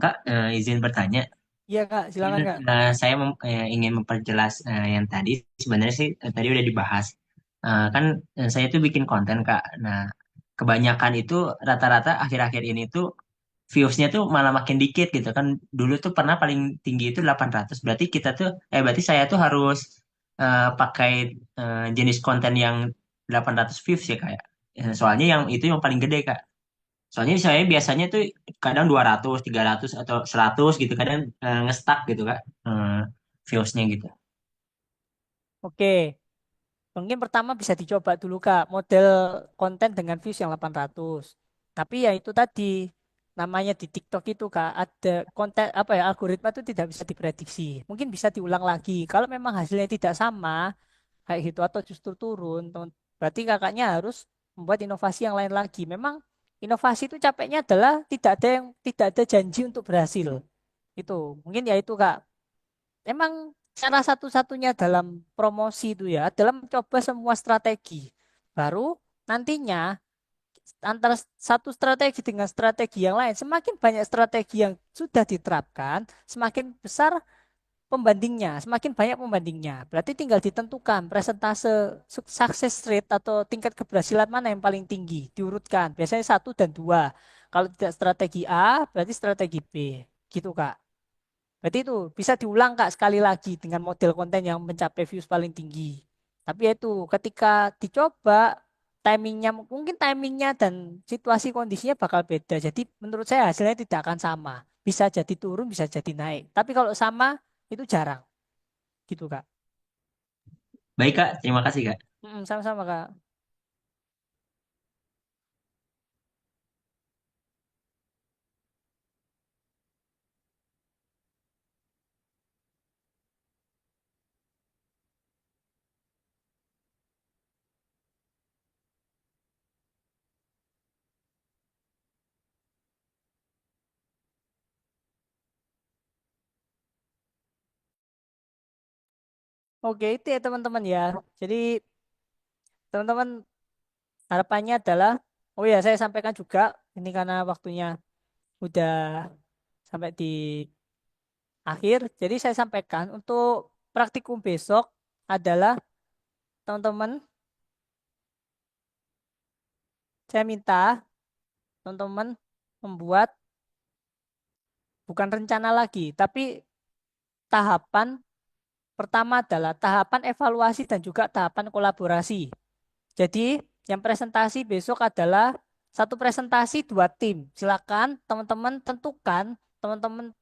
Kak, izin bertanya. Iya Kak, Mungkin, silakan Kak. saya ingin memperjelas yang tadi sebenarnya sih tadi udah dibahas. Kan saya tuh bikin konten Kak. Nah, kebanyakan itu rata-rata akhir-akhir ini tuh viewsnya tuh malah makin dikit gitu kan. Dulu tuh pernah paling tinggi itu 800. Berarti saya tuh harus pakai jenis konten yang 800 views ya Kak, ya. Soalnya yang itu yang paling gede Kak. Soalnya saya biasanya tuh kadang 200, 300 atau 100 gitu, kadang ngestak gitu Kak, viewsnya gitu. Oke. Mungkin pertama bisa dicoba dulu Kak, model konten dengan views yang 800. Tapi ya itu tadi, namanya di TikTok itu Kak, ada konten apa ya, algoritma itu tidak bisa diprediksi. Mungkin bisa diulang lagi. Kalau memang hasilnya tidak sama, kayak gitu atau justru turun, berarti kakaknya harus membuat inovasi yang lain lagi. Memang inovasi itu capeknya adalah tidak ada janji untuk berhasil. Itu, mungkin ya itu Kak. Emang cara satu-satunya dalam promosi itu ya adalah mencoba semua strategi. Baru nantinya antara satu strategi dengan strategi yang lain, semakin banyak strategi yang sudah diterapkan, semakin besar pembandingnya, semakin banyak pembandingnya. Berarti tinggal ditentukan presentase success rate atau tingkat keberhasilan mana yang paling tinggi, diurutkan. Biasanya satu dan dua. Kalau tidak strategi A, berarti strategi B. Gitu Kak. Berarti itu bisa diulang Kak sekali lagi dengan model konten yang mencapai views paling tinggi. Tapi ya itu ketika dicoba timingnya mungkin timingnya dan situasi kondisinya bakal beda. Jadi menurut saya hasilnya tidak akan sama. Bisa jadi turun, bisa jadi naik. Tapi kalau sama itu jarang. Gitu Kak. Baik Kak, terima kasih Kak. Sama-sama Kak. Oke itu ya teman-teman ya. Jadi teman-teman harapannya adalah, oh ya saya sampaikan juga ini karena waktunya udah sampai di akhir. Jadi saya sampaikan untuk praktikum besok adalah teman-teman, saya minta teman-teman membuat bukan rencana lagi, tapi tahapan pertama adalah tahapan evaluasi dan juga tahapan kolaborasi. Jadi yang presentasi besok adalah satu presentasi dua tim. Silakan teman-teman tentukan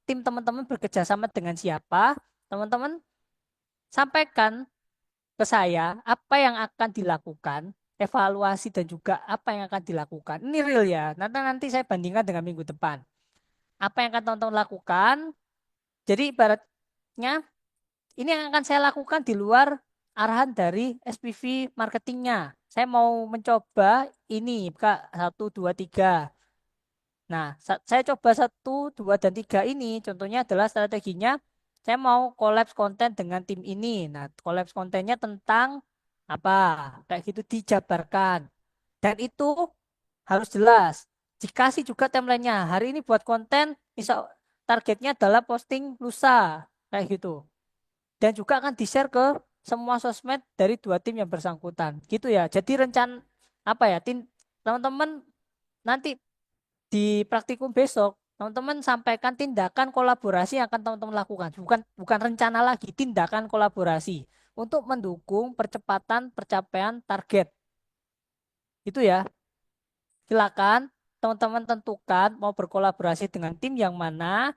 tim teman-teman bekerja sama dengan siapa. Teman-teman sampaikan ke saya apa yang akan dilakukan, evaluasi dan juga apa yang akan dilakukan. Ini real ya. Nanti saya bandingkan dengan minggu depan. Apa yang akan teman-teman lakukan? Jadi ibaratnya ini yang akan saya lakukan di luar arahan dari SPV marketingnya. Saya mau mencoba ini, Kak, satu, dua, tiga. Nah, saya coba satu, dua, dan tiga ini. Contohnya adalah strateginya, saya mau collabs konten dengan tim ini. Nah, collabs kontennya tentang apa? Kayak gitu dijabarkan. Dan itu harus jelas. Dikasih juga timelinenya. Hari ini buat konten, bisa targetnya adalah posting lusa. Kayak gitu. Dan juga akan di-share ke semua sosmed dari dua tim yang bersangkutan. Gitu ya. Jadi apa ya, teman-teman nanti di praktikum besok, teman-teman sampaikan tindakan kolaborasi yang akan teman-teman lakukan. Bukan rencana lagi, tindakan kolaborasi untuk mendukung percepatan pencapaian target. Itu ya. Silakan teman-teman tentukan mau berkolaborasi dengan tim yang mana.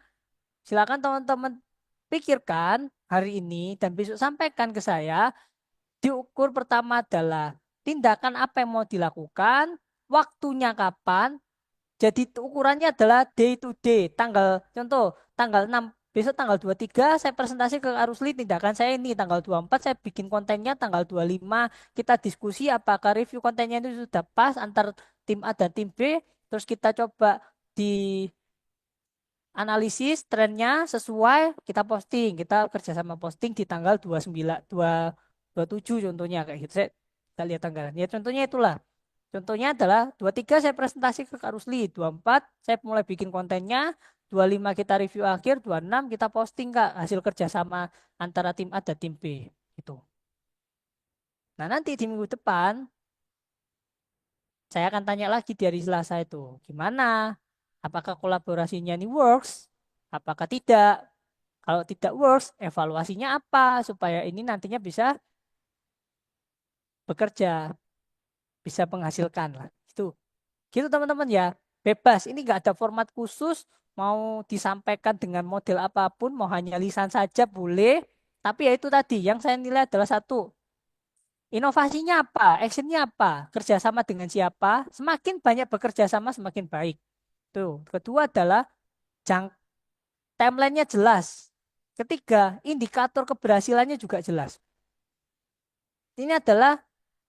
Silakan teman-teman pikirkan hari ini dan besok sampaikan ke saya. Diukur pertama adalah tindakan apa yang mau dilakukan, waktunya kapan. Jadi ukurannya adalah day to day. Contoh, tanggal 6, besok tanggal 23 saya presentasi ke Arusli, tindakan saya ini. Tanggal 24 saya bikin kontennya, tanggal 25 kita diskusi apakah review kontennya itu sudah pas antar tim A dan tim B. Terus kita coba di analisis trennya sesuai, kita posting. Kita kerjasama posting di tanggal 29, 27 contohnya kayak gitu. Kita lihat tanggalan. Ya contohnya itulah. Contohnya adalah 23 saya presentasi ke Kak Rusli, 24 saya mulai bikin kontennya, 25 kita review akhir, 26 kita posting Kak hasil kerjasama antara tim A dan tim B. Gitu. Nah nanti di minggu depan saya akan tanya lagi di hari Selasa itu. Gimana? Apakah kolaborasinya ini works? Apakah tidak? Kalau tidak works, evaluasinya apa? Supaya ini nantinya bisa bekerja, bisa menghasilkan lah. Itu. Gitu teman-teman ya. Bebas. Ini nggak ada format khusus. Mau disampaikan dengan model apapun, mau hanya lisan saja boleh. Tapi ya itu tadi, yang saya nilai adalah satu, inovasinya apa? Actionnya apa? Kerjasama dengan siapa? Semakin banyak bekerja sama, semakin baik. Tuh. Kedua adalah jang timelinenya jelas. Ketiga, indikator keberhasilannya juga jelas. Ini adalah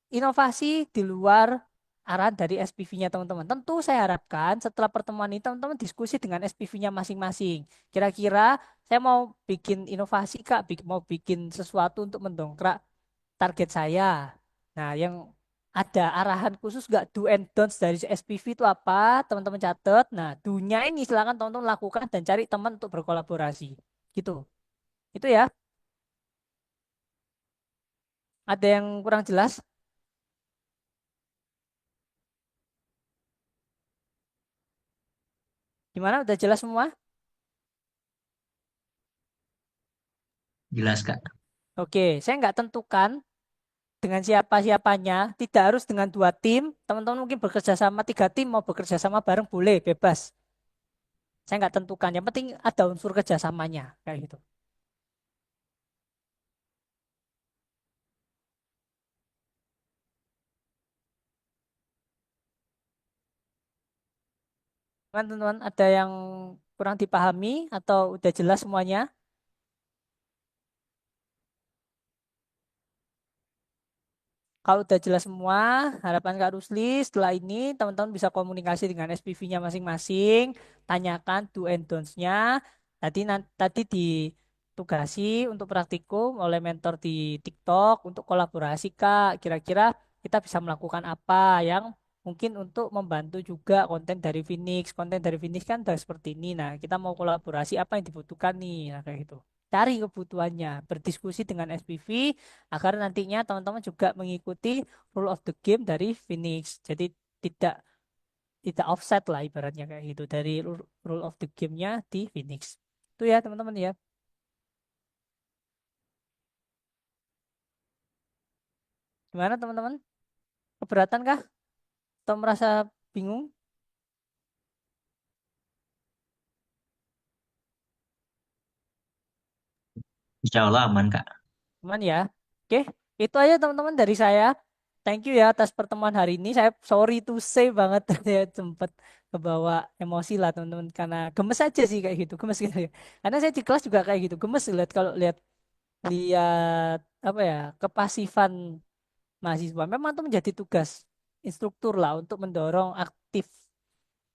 inovasi di luar arahan dari SPV-nya teman-teman. Tentu saya harapkan setelah pertemuan ini teman-teman diskusi dengan SPV-nya masing-masing. Kira-kira saya mau bikin inovasi Kak, mau bikin sesuatu untuk mendongkrak target saya. Nah, yang ada arahan khusus nggak, do and don'ts dari SPV itu apa? Teman-teman catat. Nah, do-nya ini silakan teman-teman lakukan dan cari teman untuk berkolaborasi. Gitu. Itu ya. Ada yang kurang jelas? Gimana? Udah jelas semua? Jelas, Kak. Oke, saya nggak tentukan dengan siapa-siapanya, tidak harus dengan 2 tim. Teman-teman mungkin bekerja sama 3 tim, mau bekerja sama bareng boleh, bebas. Saya nggak tentukan, yang penting ada unsur kerjasamanya, kayak gitu. Kan teman-teman ada yang kurang dipahami atau udah jelas semuanya? Kalau udah jelas semua, harapan Kak Rusli setelah ini teman-teman bisa komunikasi dengan SPV-nya masing-masing, tanyakan do and don'ts-nya. Tadi ditugasi untuk praktikum oleh mentor di TikTok untuk kolaborasi Kak. Kira-kira kita bisa melakukan apa yang mungkin untuk membantu juga konten dari Phoenix. Konten dari Phoenix kan udah seperti ini. Nah, kita mau kolaborasi apa yang dibutuhkan nih? Nah, kayak gitu. Cari kebutuhannya, berdiskusi dengan SPV agar nantinya teman-teman juga mengikuti rule of the game dari Phoenix. Jadi tidak tidak offset lah ibaratnya kayak gitu dari rule of the game-nya di Phoenix. Itu ya teman-teman ya. Gimana teman-teman? Keberatan kah? Atau merasa bingung? Insya Allah aman, Kak. Aman ya. Oke, itu aja teman-teman dari saya. Thank you ya atas pertemuan hari ini. Saya sorry to say banget ya sempat kebawa emosi lah teman-teman karena gemes aja sih kayak gitu, gemes gitu ya. Karena saya di kelas juga kayak gitu, gemes lihat kalau lihat lihat apa ya kepasifan mahasiswa. Memang itu menjadi tugas instruktur lah untuk mendorong aktif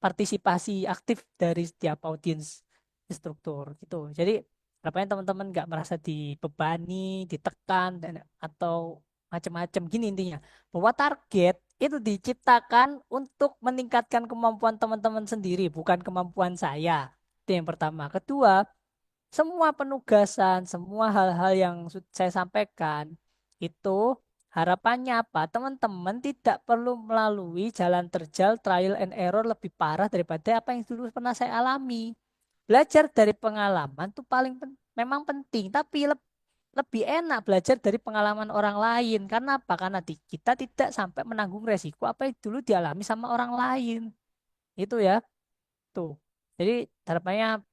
partisipasi aktif dari setiap audiens instruktur gitu. Jadi harapannya teman-teman nggak merasa dibebani, ditekan dan atau macam-macam gini intinya. Bahwa target itu diciptakan untuk meningkatkan kemampuan teman-teman sendiri, bukan kemampuan saya. Itu yang pertama. Kedua, semua penugasan, semua hal-hal yang saya sampaikan itu Harapannya apa? Teman-teman tidak perlu melalui jalan terjal, trial and error lebih parah daripada apa yang dulu pernah saya alami. Belajar dari pengalaman tuh memang penting, tapi lebih enak belajar dari pengalaman orang lain. Karena apa? Karena kita tidak sampai menanggung resiko apa yang dulu dialami sama orang lain. Itu ya, tuh. Jadi harapannya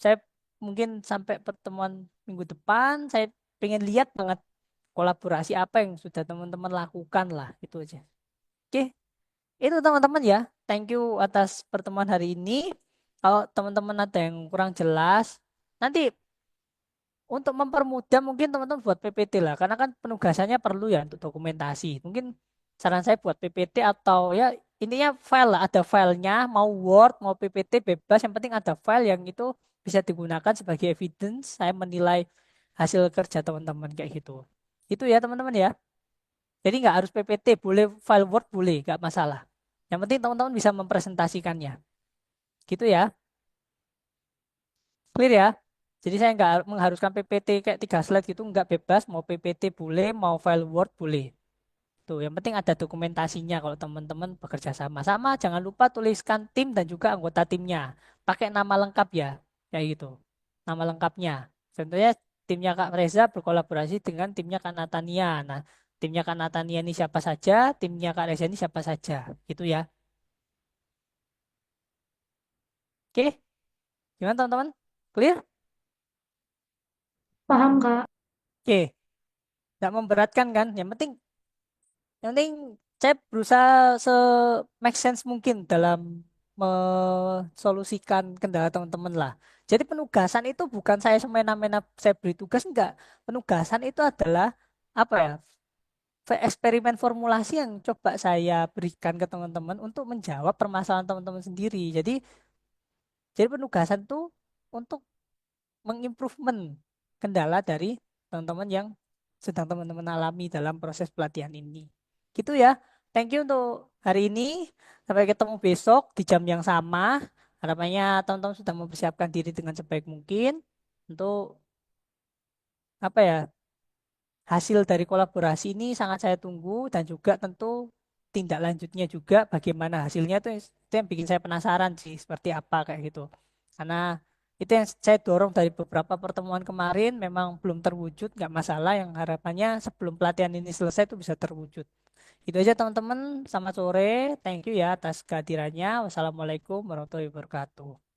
saya mungkin sampai pertemuan minggu depan, saya pengen lihat banget kolaborasi apa yang sudah teman-teman lakukan lah. Itu aja. Oke, itu teman-teman ya. Thank you atas pertemuan hari ini. Kalau teman-teman ada yang kurang jelas, nanti untuk mempermudah mungkin teman-teman buat PPT lah, karena kan penugasannya perlu ya untuk dokumentasi. Mungkin saran saya buat PPT atau ya intinya file lah, ada filenya, mau Word, mau PPT bebas, yang penting ada file yang itu bisa digunakan sebagai evidence saya menilai hasil kerja teman-teman kayak gitu. Itu ya teman-teman ya. Jadi nggak harus PPT, boleh file Word boleh, nggak masalah. Yang penting teman-teman bisa mempresentasikannya. Gitu ya. Clear ya? Jadi saya nggak mengharuskan PPT kayak 3 slide gitu, nggak bebas. Mau PPT boleh, mau file Word boleh. Tuh, yang penting ada dokumentasinya kalau teman-teman bekerja sama. Sama, jangan lupa tuliskan tim dan juga anggota timnya. Pakai nama lengkap ya, kayak gitu. Nama lengkapnya. Contohnya timnya Kak Reza berkolaborasi dengan timnya Kak Natania. Nah, timnya Kak Natania ini siapa saja, timnya Kak Reza ini siapa saja. Gitu ya. Oke, gimana teman-teman? Clear? Paham, Kak. Oke, nggak memberatkan kan? Yang penting saya berusaha se make sense mungkin dalam mesolusikan kendala teman-teman lah. Jadi penugasan itu bukan saya semena-mena saya beri tugas, enggak. Penugasan itu adalah apa ya? Eksperimen formulasi yang coba saya berikan ke teman-teman untuk menjawab permasalahan teman-teman sendiri. Jadi penugasan itu untuk mengimprovement kendala dari teman-teman yang sedang teman-teman alami dalam proses pelatihan ini. Gitu ya. Thank you untuk hari ini. Sampai ketemu besok di jam yang sama. Harapannya teman-teman sudah mempersiapkan diri dengan sebaik mungkin untuk apa ya? Hasil dari kolaborasi ini sangat saya tunggu dan juga tentu tindak lanjutnya juga bagaimana hasilnya itu yang bikin saya penasaran sih seperti apa kayak gitu. Karena itu yang saya dorong dari beberapa pertemuan kemarin memang belum terwujud, nggak masalah, yang harapannya sebelum pelatihan ini selesai itu bisa terwujud. Itu aja teman-teman, selamat sore, thank you ya atas kehadirannya. Wassalamualaikum warahmatullahi wabarakatuh.